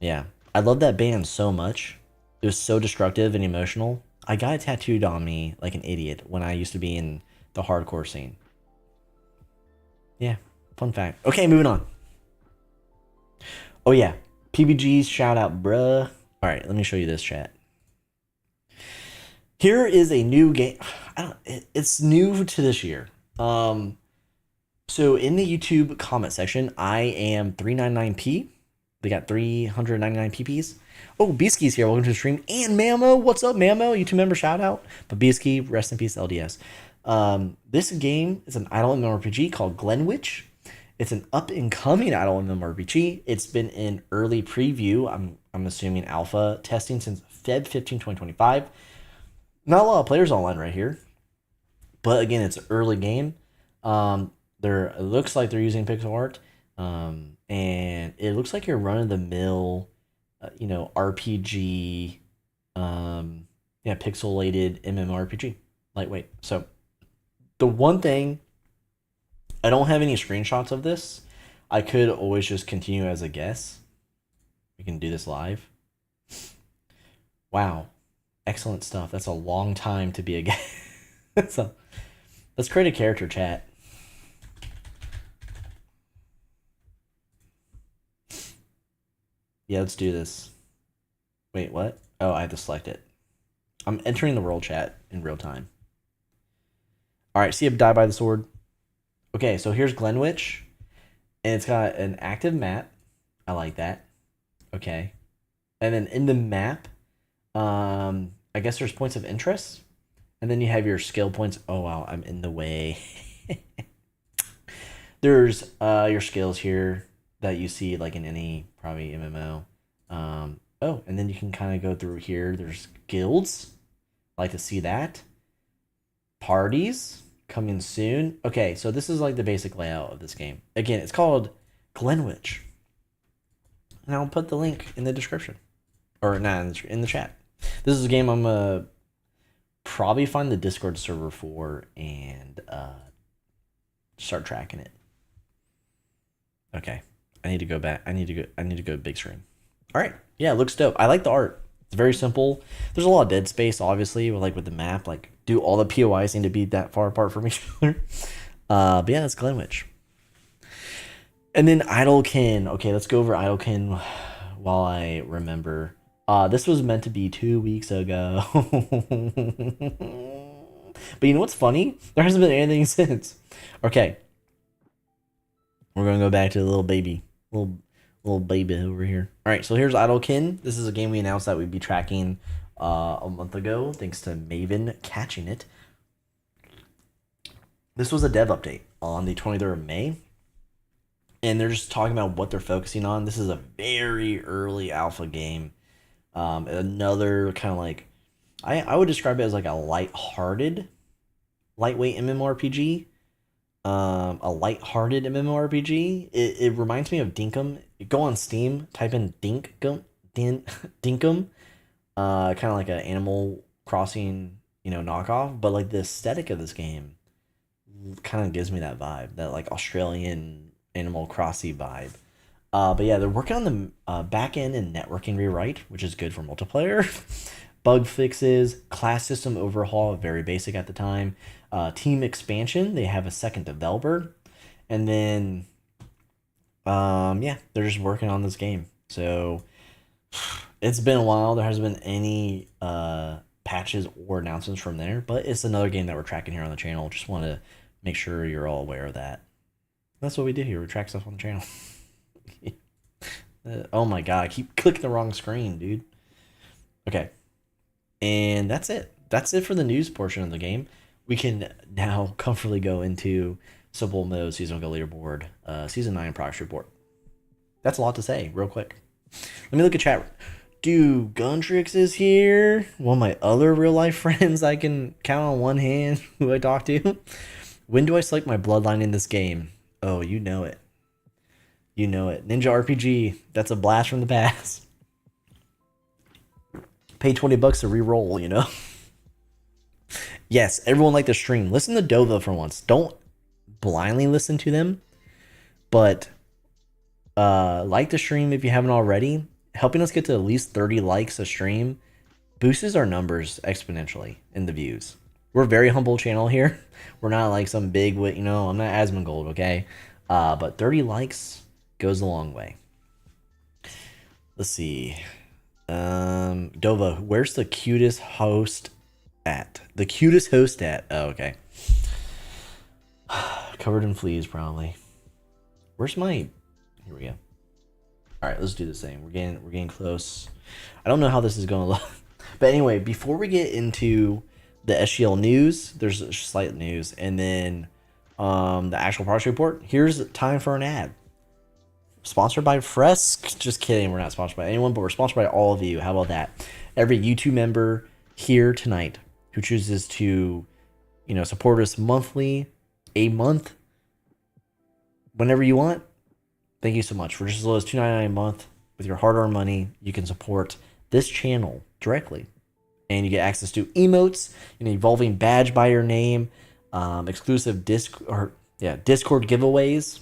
Yeah, I love that band so much. It was so destructive and emotional. I got it tattooed on me like an idiot when I used to be in the hardcore scene. Yeah, fun fact. Okay, moving on. Oh yeah, PBG's shout out, bruh. All right, let me show you this, chat. Here is a new game. It's new to this year. So in the YouTube comment section, I am 399p. They got 399 PPs. Oh, Beasky's here. Welcome to the stream. And Mammo, what's up, Mammo? YouTube member shout out. But Beasky, rest in peace, LDS. This game is an IdleMMO called Glenwich. It's an up-and-coming IdleMMO. It's been in early preview. I'm assuming alpha testing since Feb 15, 2025. Not a lot of players online right here. But again, it's an early game. It looks like they're using pixel art. And it looks like you're run-of-the-mill, RPG, pixelated MMORPG, lightweight. So the one thing, I don't have any screenshots of this. I could always just continue as a guess. We can do this live. Wow, excellent stuff. That's a long time to be a guess. So let's create a character, chat. Yeah, let's do this. Wait, what? Oh, I have to select it. I'm entering the world, chat, in real time. All right, see if DieByTheSword. Okay, so here's Glenwich, and it's got an active map. I like that. Okay. And then in the map, I guess there's points of interest. And then you have your skill points. Oh, wow, I'm in the way. There's your skills here that you see like in any probably MMO. And then you can kind of go through here. There's guilds. I like to see that. Parties coming soon. Okay, so this is like the basic layout of this game. Again, it's called Glenwich. And I'll put the link in the description. Or not in the chat. This is a game I'm gonna probably find the Discord server for and start tracking it. Okay. I need to go back. I need to go big screen. All right. Yeah, it looks dope. I like the art. It's very simple. There's a lot of dead space, obviously, with the map. Like, do all the POIs need to be that far apart from each other? But yeah, that's Glenwich. And then IdleKin. Okay, let's go over IdleKin while I remember. This was meant to be 2 weeks ago. But you know what's funny? There hasn't been anything since. Okay. We're gonna go back to the little baby over here. All right, so here's IdleKin. This is a game we announced that we'd be tracking a month ago, thanks to Maven catching it. This was a dev update on the 23rd of May, and they're just talking about what they're focusing on. This is a very early alpha game. Another kind of like, I would describe it as like a lightweight MMORPG. A light-hearted MMORPG. It reminds me of Dinkum. Go on Steam, type in Dinkum, Dinkum. Kind of like an Animal Crossing, knockoff. But like the aesthetic of this game kind of gives me that vibe, that like Australian Animal Crossing vibe. But yeah, they're working on the back end and networking rewrite, which is good for multiplayer. Bug fixes, class system overhaul, very basic at the time. Team expansion, they have a second developer. And then, yeah, they're just working on this game. So it's been a while. There hasn't been any patches or announcements from there, but it's another game that we're tracking here on the channel. Just want to make sure you're all aware of that. That's what we did here. We track stuff on the channel. Oh my god, I keep clicking the wrong screen, dude. Okay. And that's it. That's it for the news portion of the game. We can now comfortably go into SimpleMMO Season Go Leaderboard, Season 9 Progress Report. That's a lot to say, real quick. Let me look at chat. Dude, Guntrix is here. One of my other real-life friends I can count on one hand who I talk to. When do I select my bloodline in this game? Oh, you know it. You know it. Ninja RPG. That's a blast from the past. Pay $20 to re-roll, Yes, everyone liked the stream. Listen to Dova for once. Don't blindly listen to them, but like the stream if you haven't already. Helping us get to at least 30 likes a stream boosts our numbers exponentially in the views. We're a very humble channel here. We're not like some big, I'm not Asmongold, okay? But 30 likes goes a long way. Let's see. Dova, where's the cutest host at? The cutest host at? Oh, okay. Covered in fleas, probably. Where's my... Here we go. All right, let's do this thing. We're getting close. I don't know how this is going to look. But anyway, before we get into the SGL news, there's a slight news. And then the actual progress report. Here's time for an ad. Sponsored by Fresk. Just kidding. We're not sponsored by anyone, but we're sponsored by all of you. How about that? Every YouTube member here tonight who chooses to, support us monthly, a month, whenever you want. Thank you so much. For just as low as $2.99 a month, with your hard-earned money, you can support this channel directly. And you get access to emotes, an evolving badge by your name, exclusive Discord giveaways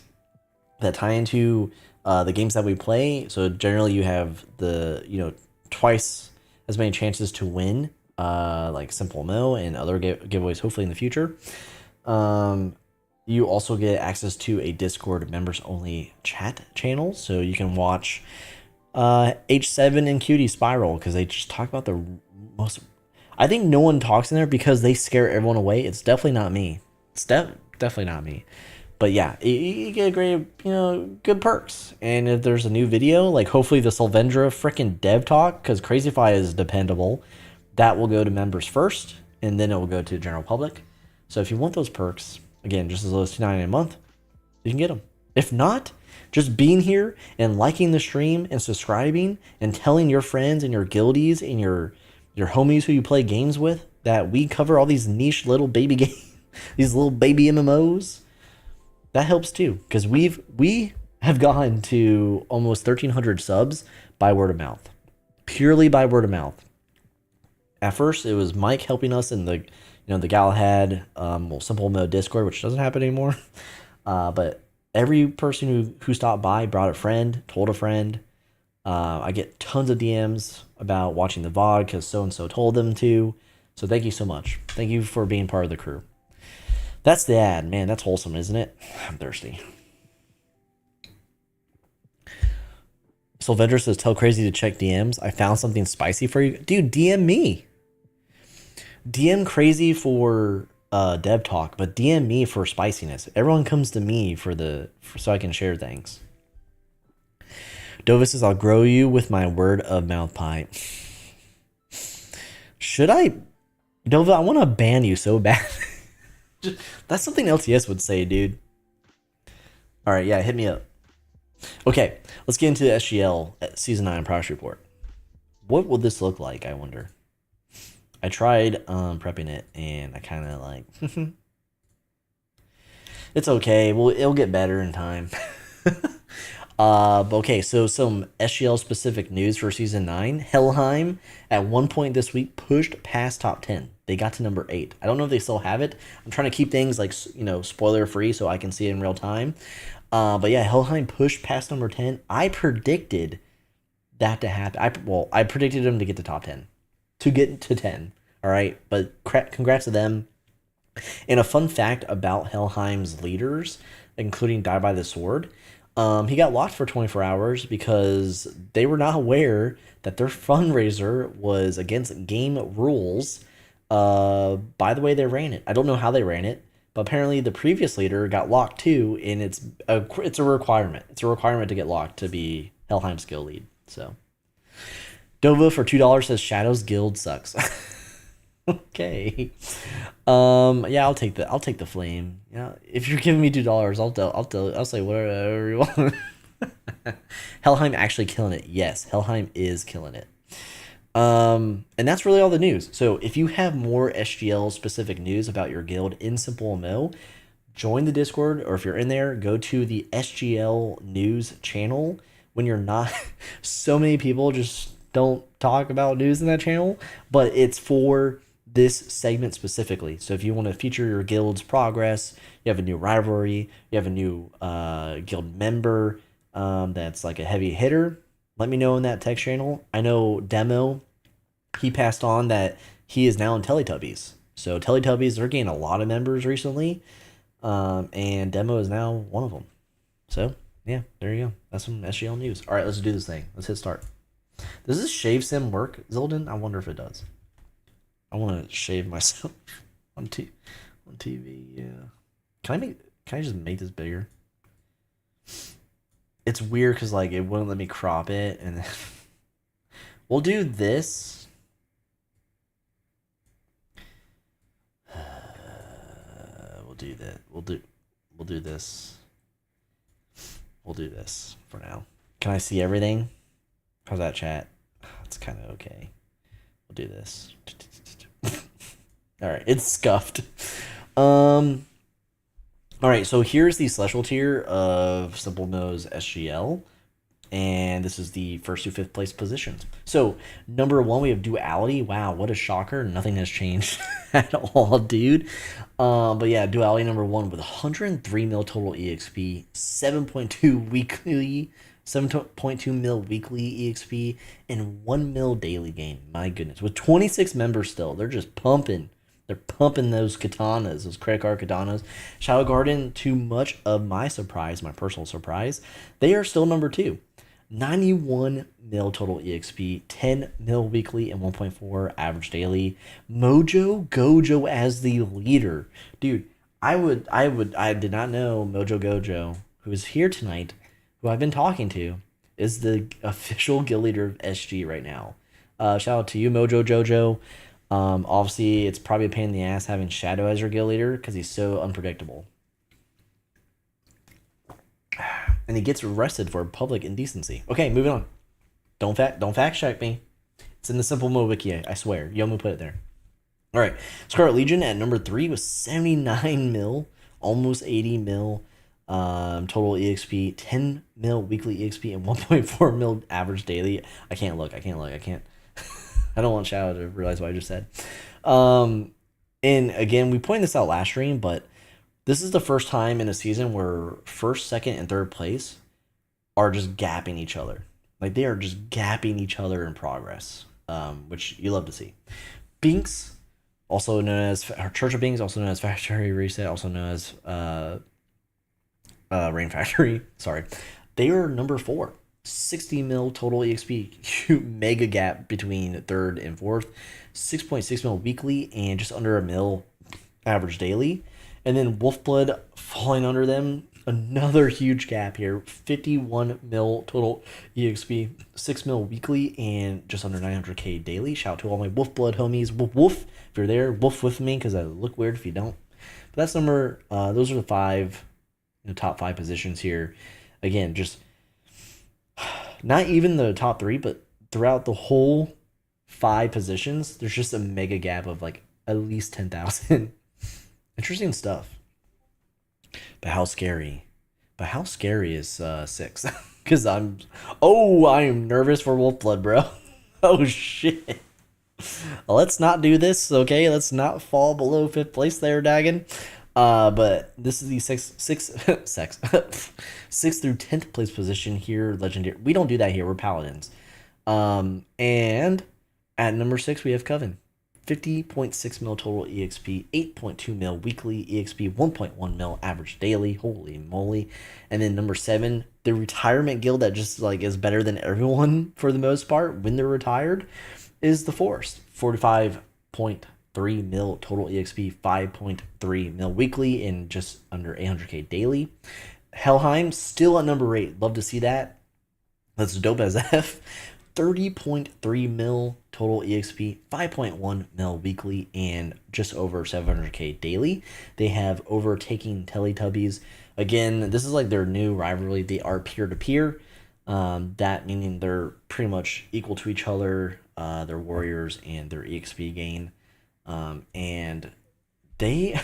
that tie into the games that we play. So generally you have the, twice as many chances to win, like SimpleMMO and other giveaways hopefully in the future. You also get access to a Discord members only chat channel, so you can watch H7 and Cutie Spiral, because they just talk about the most... I think no one talks in there because they scare everyone away. It's definitely not me. It's definitely not me. But yeah, you get great, good perks. And if there's a new video, like hopefully the Sylvendra frickin' dev talk, because CrazyFi is dependable, that will go to members first, and then it will go to the general public. So if you want those perks, again, just as low as $2.99 a month, you can get them. If not, just being here and liking the stream and subscribing and telling your friends and your guildies and your homies who you play games with that we cover all these niche little baby games, these little baby MMOs, that helps too, because we have gotten to almost 1,300 subs by word of mouth, purely by word of mouth. At first, it was Mike helping us in the the Galahad, SimpleMMO Discord, which doesn't happen anymore. But every person who stopped by brought a friend, told a friend. I get tons of DMs about watching the VOD because so-and-so told them to. So thank you so much. Thank you for being part of the crew. That's the ad. Man, that's wholesome, isn't it? I'm thirsty. Sylvendra says, tell Crazy to check DMs. I found something spicy for you. Dude, DM me. DM Crazy for dev talk, but DM me for spiciness. Everyone comes to me so I can share things. Dova says, I'll grow you with my word of mouth pie. Should I? Dova, I want to ban you so bad. That's something LTS would say, dude. All right, yeah, hit me up. Okay, let's get into the SGL Season 9 progress report. What would this look like, I wonder? I tried prepping it, and I kind of like... It's okay. Well, it'll get better in time. But okay, so some SGL specific news for Season 9. Helheim, at one point this week, pushed past top 10. They got to number 8. I don't know if they still have it. I'm trying to keep things like, spoiler free so I can see it in real time. But yeah, Helheim pushed past number 10. I predicted that to happen. I predicted them to get to top 10. To get to 10. All right, but congrats to them. And a fun fact about Helheim's leaders, including DieByTheSword, he got locked for 24 hours because they were not aware that their fundraiser was against game rules. By the way they ran it. I don't know how they ran it, but apparently the previous leader got locked too, and it's a requirement. It's a requirement to get locked to be Helheim's guild lead. So Dova for $2 says Shadows Guild sucks. Okay. Yeah, I'll take the flame. Yeah, if you're giving me $2, I'll say whatever you want. Helheim actually killing it. Yes, Helheim is killing it. And that's really all the news. So if you have more SGL specific news about your guild in SimpleMMO, join the Discord, or if you're in there, go to the SGL news channel. When you're not, so many people just don't talk about news in that channel, but it's for this segment specifically. So if you want to feature your guild's progress, you have a new rivalry, you have a new guild member that's like a heavy hitter, let me know in that text channel. I know Demo, he passed on that he is now in Teletubbies. So Teletubbies, they're getting a lot of members recently, and Demo is now one of them. So yeah, there you go. That's some SGL news. All right, let's do this thing. Let's hit start. Does this shave sim work, Zolden? I wonder if it does. I want to shave myself on TV. Yeah. Can I just make this bigger? It's weird because like it wouldn't let me crop it, and then we'll do this. We'll do that. We'll do this. We'll do this for now. Can I see everything? How's that, chat? It's kind of okay. We'll do this. All right, it's scuffed. All right, so here's the celestial tier of SimpleMMO's SGL, and this is the first to fifth place positions. So number 1, we have Duality. Wow, what a shocker! Nothing has changed at all, dude. But yeah, Duality number 1 with 103 mil total EXP, 7.2 mil weekly EXP, and 1 mil daily gain. My goodness, with 26 members still, they're just pumping. They're pumping those katanas, those credit card katanas. Shadow Garden, to much of my surprise, my personal surprise, they are still number 2. 91 mil total EXP, 10 mil weekly, and 1.4 average daily. Mojo Gojo as the leader. Dude, I did not know Mojo Gojo, who is here tonight, who I've been talking to, is the official guild leader of SG right now. Shout out to you, Mojo Jojo. Obviously, it's probably a pain in the ass having Shadow as your guild leader because he's so unpredictable. And he gets arrested for public indecency. Okay, moving on. Don't fact check me. It's in the SimpleMMO wiki, I swear. Yomu put it there. All right, Scarlet Legion at number 3 with 79 mil, almost 80 mil total EXP, 10 mil weekly EXP, and 1.4 mil average daily. I can't look. I don't want Shadow to realize what I just said. And again, we pointed this out last stream, but this is the first time in a season where first, second, and third place are just gapping each other. Like, they are just gapping each other in progress, which you love to see. Binks, also known as Church of Binks, also known as Factory Reset, also known as Rain Factory. Sorry. They are number 4. 60 mil total EXP, mega gap between third and fourth, 6.6 mil weekly, and just under a mil average daily. And then Wolfblood falling under them. Another huge gap here. 51 mil total EXP, 6 mil weekly, and just under 900k daily. Shout out to all my Wolfblood homies. Woof woof. If you're there, woof with me because I look weird if you don't. But that's those are the five, top five positions here. Again, just not even the top three, but throughout the whole five positions, there's just a mega gap of like at least 10,000. Interesting stuff. But how scary? Is 6? Because I'm nervous for Wolfblood, bro. Oh shit. Let's not do this, okay? Let's not fall below 5th place there, Dagon. But this is the 6th through 10th place position here, legendary. We don't do that here. We're paladins. And at number 6 we have Coven. 50.6 mil total EXP, 8.2 mil weekly EXP, 1.1 mil average daily. Holy moly. And then number 7, the retirement guild that just like is better than everyone for the most part when they're retired is the Forest. 45.3 mil total EXP, 5.3 mil weekly, and just under 800k daily. Helheim still at number 8. Love to see that. That's dope as F. 30.3 mil total EXP, 5.1 mil weekly, and just over 700k daily. They have overtaking Teletubbies. Again, this is like their new rivalry. They are peer-to-peer. That meaning they're pretty much equal to each other, their warriors and their EXP gain. And they...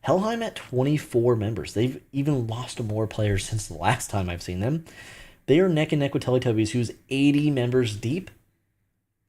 Helheim at 24 members. They've even lost more players since the last time I've seen them. They are neck and neck with Teletubbies, who's 80 members deep,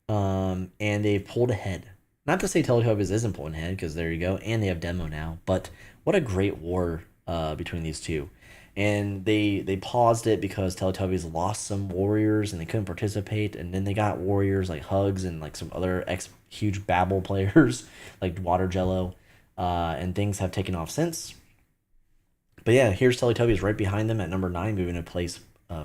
and they've pulled ahead. Not to say Teletubbies isn't pulling ahead, because there you go, and they have demo now. But what a great war between these two. And they paused it because Teletubbies lost some warriors and they couldn't participate, and then they got warriors like Hugs and like some other huge Babel players like Water Jello, and things have taken off since. But yeah, here's Teletubbies right behind them at number 9, moving to place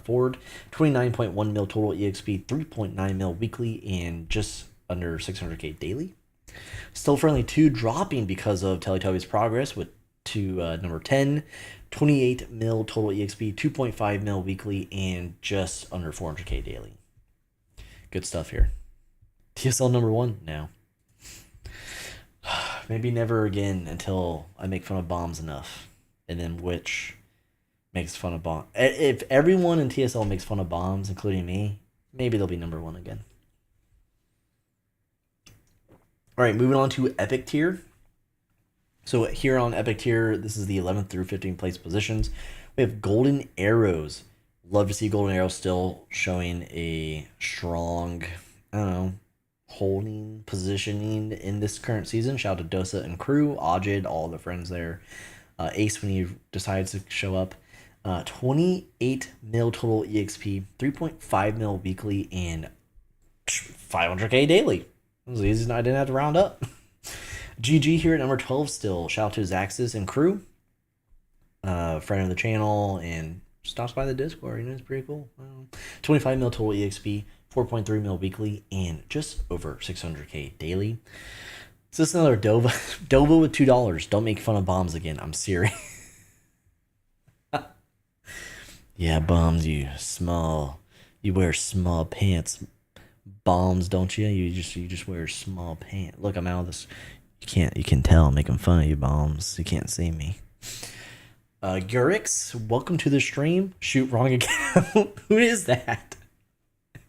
forward. 29.1 mil total EXP, 3.9 mil weekly, and just under 600k daily. Still Friendly 2 dropping because of Teletubbies' progress to number 10. 28 mil total EXP, 2.5 mil weekly, and just under 400k daily. Good stuff here. TSL number 1 now. Maybe never again until I make fun of bombs enough. And then Witch makes fun of bombs. If everyone in TSL makes fun of bombs, including me, maybe they'll be number 1 again. Alright, moving on to Epic Tier. So here on Epic Tier, this is the 11th through 15th place positions. We have Golden Arrows. Love to see Golden Arrows still showing a strong, holding, positioning in this current season. Shout out to Dosa and crew, Ajid, all the friends there. Ace when he decides to show up. 28 mil total EXP, 3.5 mil weekly, and 500k daily. It was easy, I didn't have to round up. GG here at number 12 still. Shout out to Zaxxas and crew. Friend of the channel and stops by the Discord. It's pretty cool. 25 mil total EXP, 4.3 mil weekly, and just over 600k daily. So this is another Dova. Dova with $2. Don't make fun of bombs again. I'm serious. Yeah, bombs, you wear small pants. Bombs, don't you? You just wear small pants. Look, I'm out of this. You can tell I'm making fun of you, bombs. You can't see me. Gurix, welcome to the stream. Shoot, wrong account. Who is that?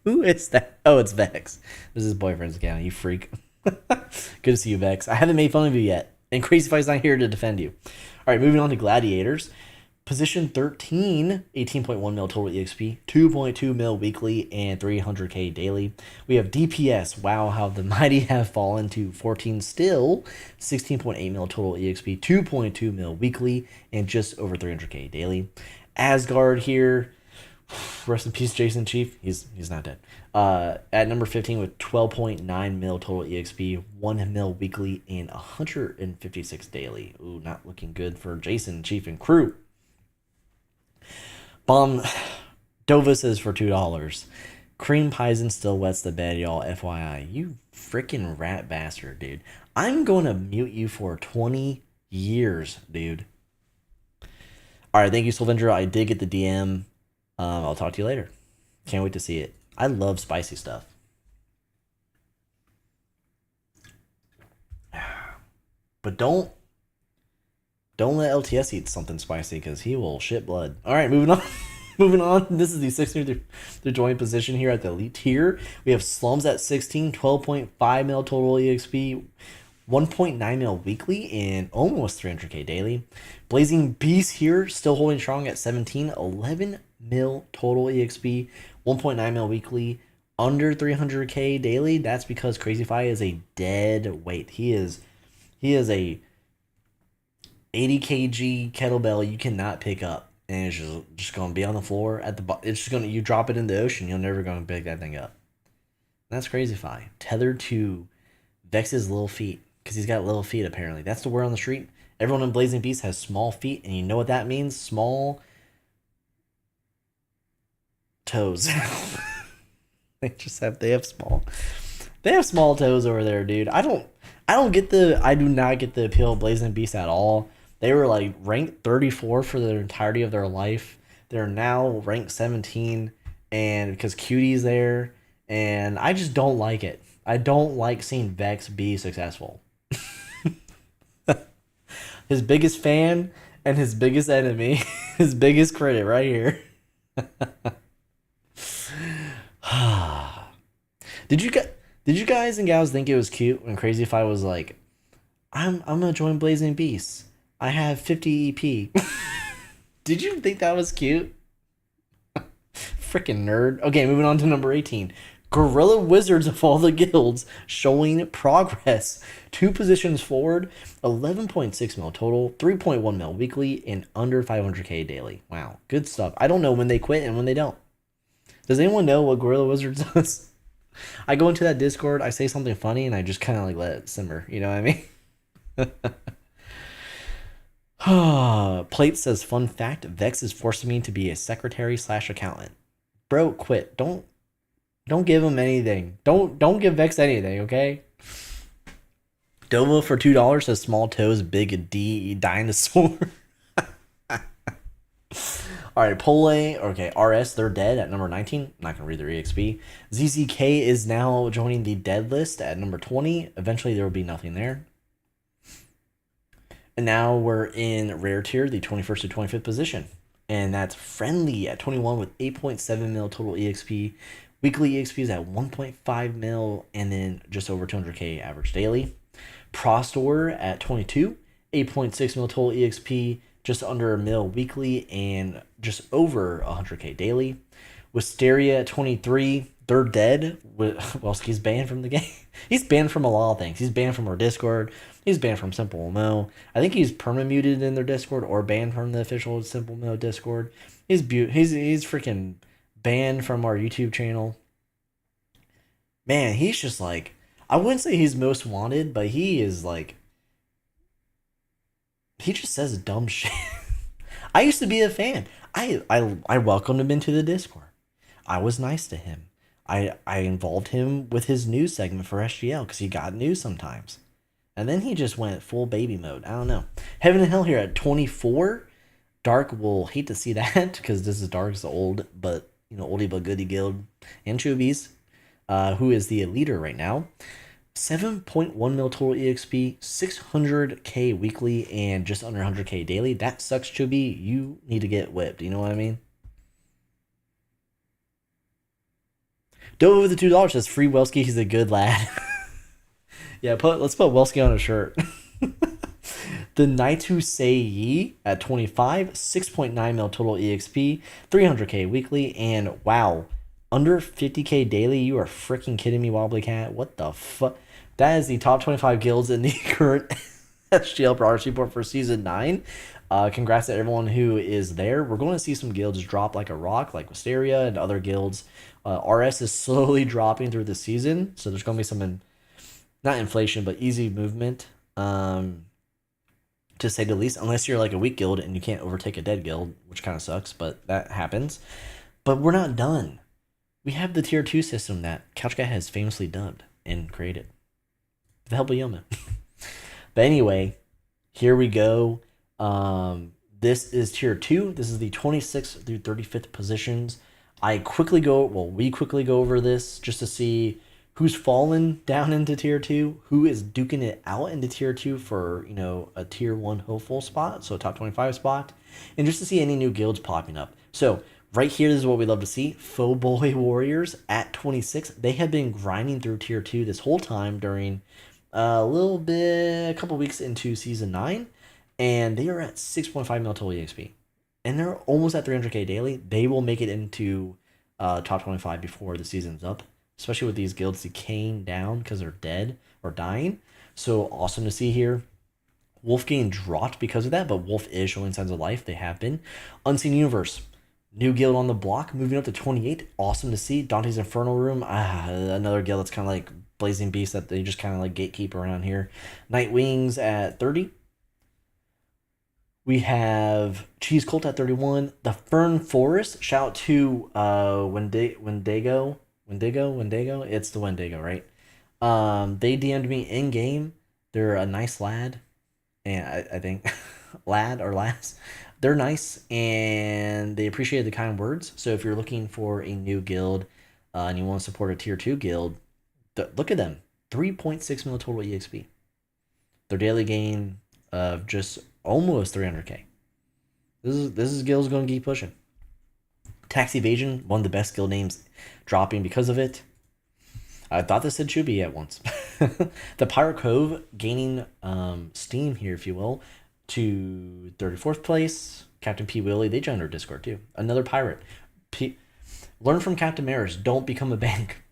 Who is that? Oh, it's Vex. This is his boyfriend's account, you freak. Good to see you, Vex. I haven't made fun of you yet. And CrazyFi's not here to defend you. Alright, moving on to Gladiators. Position 13, 18.1 mil total EXP, 2.2 mil weekly, and 300k daily. We have DPS. Wow, how the mighty have fallen to 14 still. 16.8 mil total EXP, 2.2 mil weekly, and just over 300k daily. Asgard here. Rest in peace, Jason Chief. He's not dead. At number 15 with 12.9 mil total EXP, 1 mil weekly, and 156 daily. Ooh, not looking good for Jason Chief and crew. Bomb Dova says for $2. Cream Paisen still wets the bed, y'all. FYI. You freaking rat bastard, dude. I'm going to mute you for 20 Years, dude. All right, thank you, Sylvendra. I did get the DM. I'll talk to you later. Can't wait to see it. I love spicy stuff. But don't let LTS eat something spicy because he will shit blood. All right, moving on. Moving on. This is the 16th through 20 position here at the elite tier. We have Slums at 16, 12.5 mil total EXP, 1.9 mil weekly, and almost 300k daily. Blazing Beast here, still holding strong at 17, 11 mil total EXP, 1.9 mil weekly, under 300k daily. That's because CrazyFi is a dead weight. He is a 80 kg kettlebell you cannot pick up, and it's just going to be on the floor at the bottom. It's just going to, you drop it in the ocean, you're never going to pick that thing up. And that's CrazyFi, tethered to Vex's little feet, because he's got little feet apparently. That's the word on the street. Everyone in Blazing Beast has small feet, and you know what that means? Small toes. they have small toes over there, dude. I do not get the appeal of Blazing Beast at all. They were like ranked 34 for the entirety of their life. They're now ranked 17, and because Cutie's there, and I just don't like it. I don't like seeing Vex be successful. His biggest fan and his biggest enemy, his biggest critic right here. Did you guys and gals think it was cute when CrazyFi was like, I'm gonna join Blazing Beasts. I have 50 EP. Did you think that was cute? Freaking nerd. Okay, moving on to number 18. Gorilla Wizards of all the guilds showing progress. 2 positions forward, 11.6 mil total, 3.1 mil weekly, and under 500k daily. Wow, good stuff. I don't know when they quit and when they don't. Does anyone know what Gorilla Wizards does? I go into that Discord, I say something funny, and I just kind of like let it simmer. You know what I mean? Plate says, fun fact, Vex is forcing me to be a secretary/accountant. Bro, quit. Don't give him anything. Don't give Vex anything, okay? Dova for $2 says small toes, big D dinosaur. Alright, Pole, okay, RS, they're dead at number 19. I'm not going to read their EXP. ZZK is now joining the dead list at number 20. Eventually, there will be nothing there. And now we're in rare tier, the 21st to 25th position. And that's Friendly at 21 with 8.7 mil total EXP. Weekly EXP is at 1.5 mil, and then just over 200k average daily. Prostor at 22, 8.6 mil total EXP, just under a mil weekly, and just over 100k daily. Wisteria at 23, they're dead. Welsky's banned from the game. He's banned from a lot of things. He's banned from our Discord. He's banned from SimpleMMO. I think he's perma-muted in their Discord or banned from the official SimpleMMO Discord. He's freaking banned from our YouTube channel. Man, he's just like, I wouldn't say he's most wanted, but he is like, he just says dumb shit. I used to be a fan. I welcomed him into the Discord. I was nice to him. I involved him with his news segment for SGL because he got news sometimes. And then he just went full baby mode. I don't know. Heaven and Hell here at 24. Dark will hate to see that because this is Dark's old, but oldie but goodie guild. Anchovies, who is the leader right now. 7.1 mil total EXP, 600k weekly, and just under 100k daily. That sucks, Chubby. You need to get whipped. You know what I mean? Dove with the $2 says, free Welsky, he's a good lad. Yeah, let's put Welsky on a shirt. The Knights Who Say Ye at 25, 6.9 mil total EXP, 300k weekly, and wow, under 50k daily. You are freaking kidding me, Wobbly Cat. What the fuck? That is the top 25 guilds in the current SGL progress report for season 9. Congrats to everyone who is there. We're going to see some guilds drop like a rock, like Wisteria and other guilds. RS is slowly dropping through the season, so there's going to be some, not inflation, but easy movement, to say the least, unless you're like a weak guild and you can't overtake a dead guild, which kind of sucks, but that happens. But we're not done. We have the tier 2 system that CouchGuy has famously dubbed and created with the help of Yeoman. But anyway, Here we go. This is tier 2. This is the 26th through 35th positions. We quickly go over this just to see who's fallen down into tier 2, who is duking it out into tier 2 for, a tier 1 hopeful spot, so a top 25 spot, and just to see any new guilds popping up. So right here, this is what we love to see. Faux Boy Warriors at 26. They have been grinding through tier 2 this whole time during a couple weeks into season 9, and they are at 6.5 mil total EXP. And they're almost at 300k daily. They will make it into top 25 before the season's up, especially with these guilds decaying down because they're dead or dying. So awesome to see here. Wolf getting dropped because of that, but Wolf is showing signs of life. They have been. Unseen Universe, new guild on the block, moving up to 28. Awesome to see. Dante's Infernal Room, another guild that's kind of like Blazing Beast that they just kind of like gatekeep around here. Night Wings at 30. We have Cheese Cult at 31. The Fern Forest. Shout out to Wendigo. It's the Wendigo, right? They DM'd me in game. They're a nice lad, and I think lad or lass. They're nice and they appreciate the kind words. So if you're looking for a new guild and you want to support a tier 2 guild, look at them. 3.6 mil total EXP. Their daily gain of just almost 300k. This is guild's going to keep pushing. Tax Evasion, one of the best guild names, dropping because of it. I thought this said Chubby at once. The Pirate Cove gaining steam here, if you will, to 34th place. Captain P. Willie, they joined our Discord too. Another pirate. Learn from Captain Meris. Don't become a bank.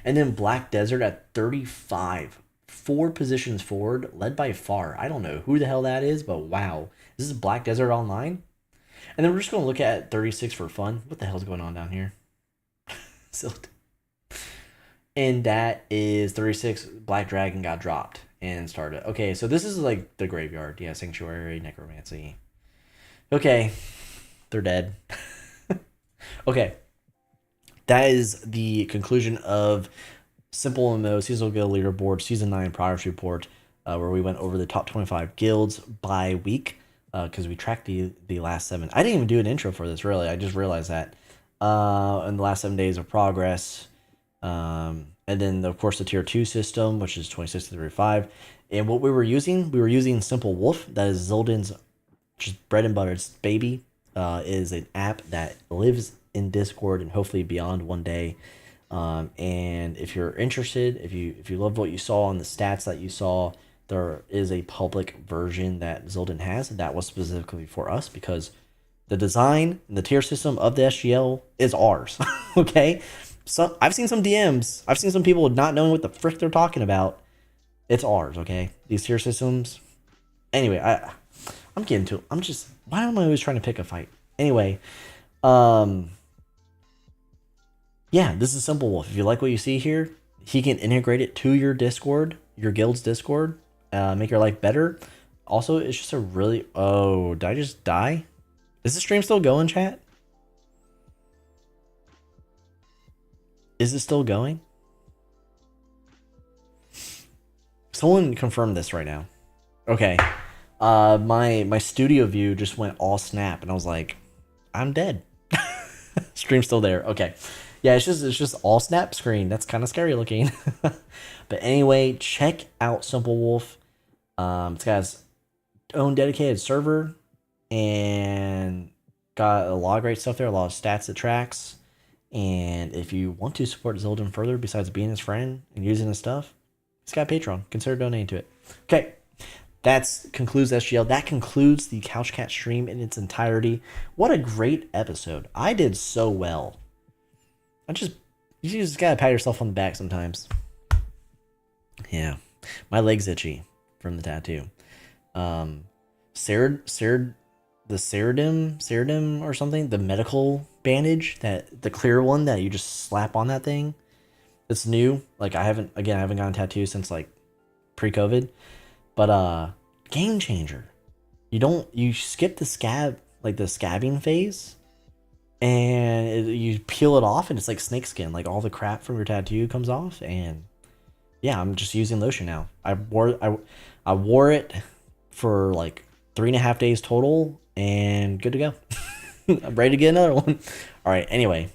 And then Black Desert at 35. 4 positions forward, led by Far. I don't know who the hell that is, but wow. This is Black Desert Online. And then we're just going to look at 36 for fun. What the hell's going on down here? And that is 36. Black Dragon got dropped and started. Okay, so this is like the graveyard. Yeah, Sanctuary, Necromancy. Okay, they're dead. Okay, that is the conclusion of SimpleMMO Seasonal Guild Leaderboard Season 9 Progress Report, where we went over the top 25 guilds by week, because we tracked the last 7. I didn't even do an intro for this, really. I just realized that. In the last 7 days of progress. And then, of course, the Tier 2 system, which is 26 to 35. And what we were using Simple Wolf. That is Zoldan's just bread and butter. It's baby. Is an app that lives in Discord and hopefully beyond one day. And if you're interested, if you love what you saw on the stats that you saw, there is a public version that Zoldan has that was specifically for us, because the design and the tier system of the SGL is ours. Okay, so I've seen some DMs, I've seen some people not knowing what the frick they're talking about. It's ours. Okay, these tier systems. Anyway, I'm getting to it. Why am I always trying to pick a fight? Anyway, yeah, this is Simple Wolf. If you like what you see here, he can integrate it to your Discord, your guild's Discord, make your life better. Also, it's just a really... Oh, did I just die? Is the stream still going, chat? Is it still going? Someone confirm this right now. Okay. My studio view just went all snap, and I was like, I'm dead. Stream's still there. Okay. Yeah, it's just all snap screen. That's kind of scary looking. But anyway, check out Simple Wolf. It's got its own dedicated server and got a lot of great stuff there, a lot of stats it tracks. And if you want to support Zoldan further, besides being his friend and using his stuff, he's got Patreon. Consider donating to it. Okay, that concludes SGL. That concludes the Couch Cat stream in its entirety. What a great episode. I did so well. You just gotta pat yourself on the back sometimes. Yeah, my leg's itchy from the tattoo. The Ceradim or something, the medical bandage, the clear one that you just slap on that thing. It's new. Like I haven't gotten a tattoo since like pre-COVID, but game changer. You skip the scab, like the scabbing phase, and you peel it off, and it's like snakeskin. Like all the crap from your tattoo comes off, and yeah, I'm just using lotion now. I wore it for like 3.5 days total, and good to go. I'm ready to get another one. All right, anyway.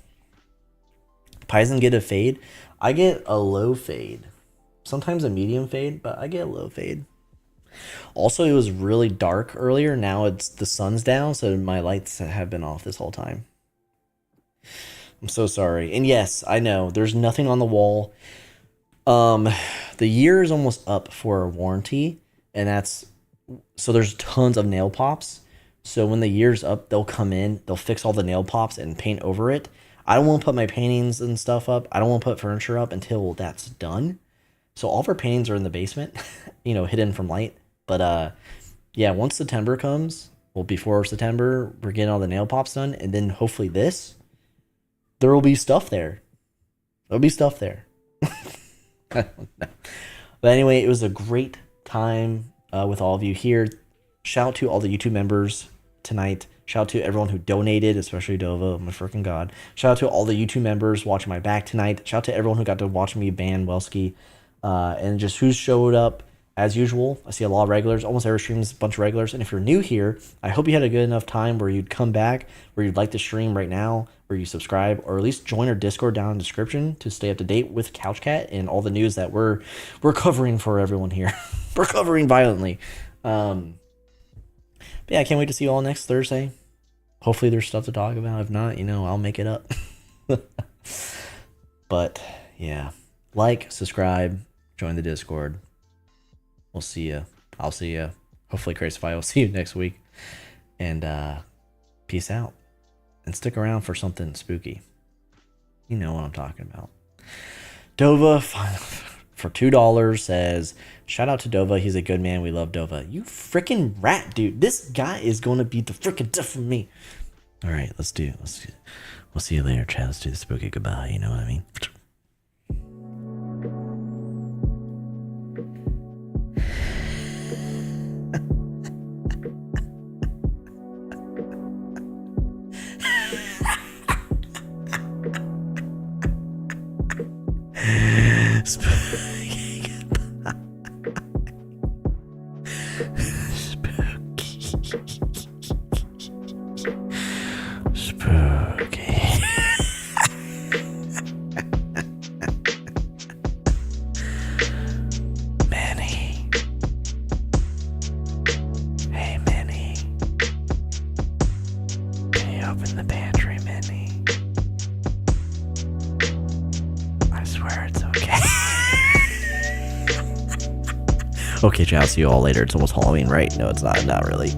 Paisen get a fade. I get a low fade. Sometimes a medium fade, but I get a low fade. Also, it was really dark earlier. Now the sun's down, so my lights have been off this whole time. I'm so sorry. And yes, I know there's nothing on the wall. The year is almost up for a warranty, and so there's tons of nail pops. So when the year's up, they'll come in, they'll fix all the nail pops and paint over it. I don't want to put my paintings and stuff up. I don't want to put furniture up until that's done. So all of our paintings are in the basement, hidden from light. But yeah, once September comes, well, before September, we're getting all the nail pops done, and then hopefully there will be stuff there. There'll be stuff there. I don't know. But anyway, it was a great time with all of you here. Shout out to all the YouTube members tonight. Shout out to everyone who donated, especially Dova. Oh my freaking god. Shout out to all the YouTube members watching my back tonight. Shout out to everyone who got to watch me ban Welsky. And just who showed up as usual. I see a lot of regulars. Almost every stream is a bunch of regulars. And if you're new here, I hope you had a good enough time where you'd come back, where you'd like to stream right now, where you subscribe, or at least join our Discord down in the description to stay up to date with CouchCat and all the news that we're covering for everyone here. We're covering violently. But yeah, I can't wait to see you all next Thursday. Hopefully there's stuff to talk about. If not, I'll make it up. But yeah, subscribe, join the Discord. We'll see you. I'll see you. Hopefully CrazyFi will see you next week. And peace out. And stick around for something spooky. You know what I'm talking about. Dova for $2 says, shout out to Dova. He's a good man. We love Dova. You freaking rat, dude. This guy is going to beat the freaking death from me. All right, let's do. We'll see you later, Chad. Let's do the spooky goodbye. You know what I mean? Spooky goodbye. Spooky. Manny. Hey, Manny. Can you open the pantry, Manny? I swear it's okay. Okay, chat. I'll see you all later. It's almost Halloween, right? No, it's not. Not really.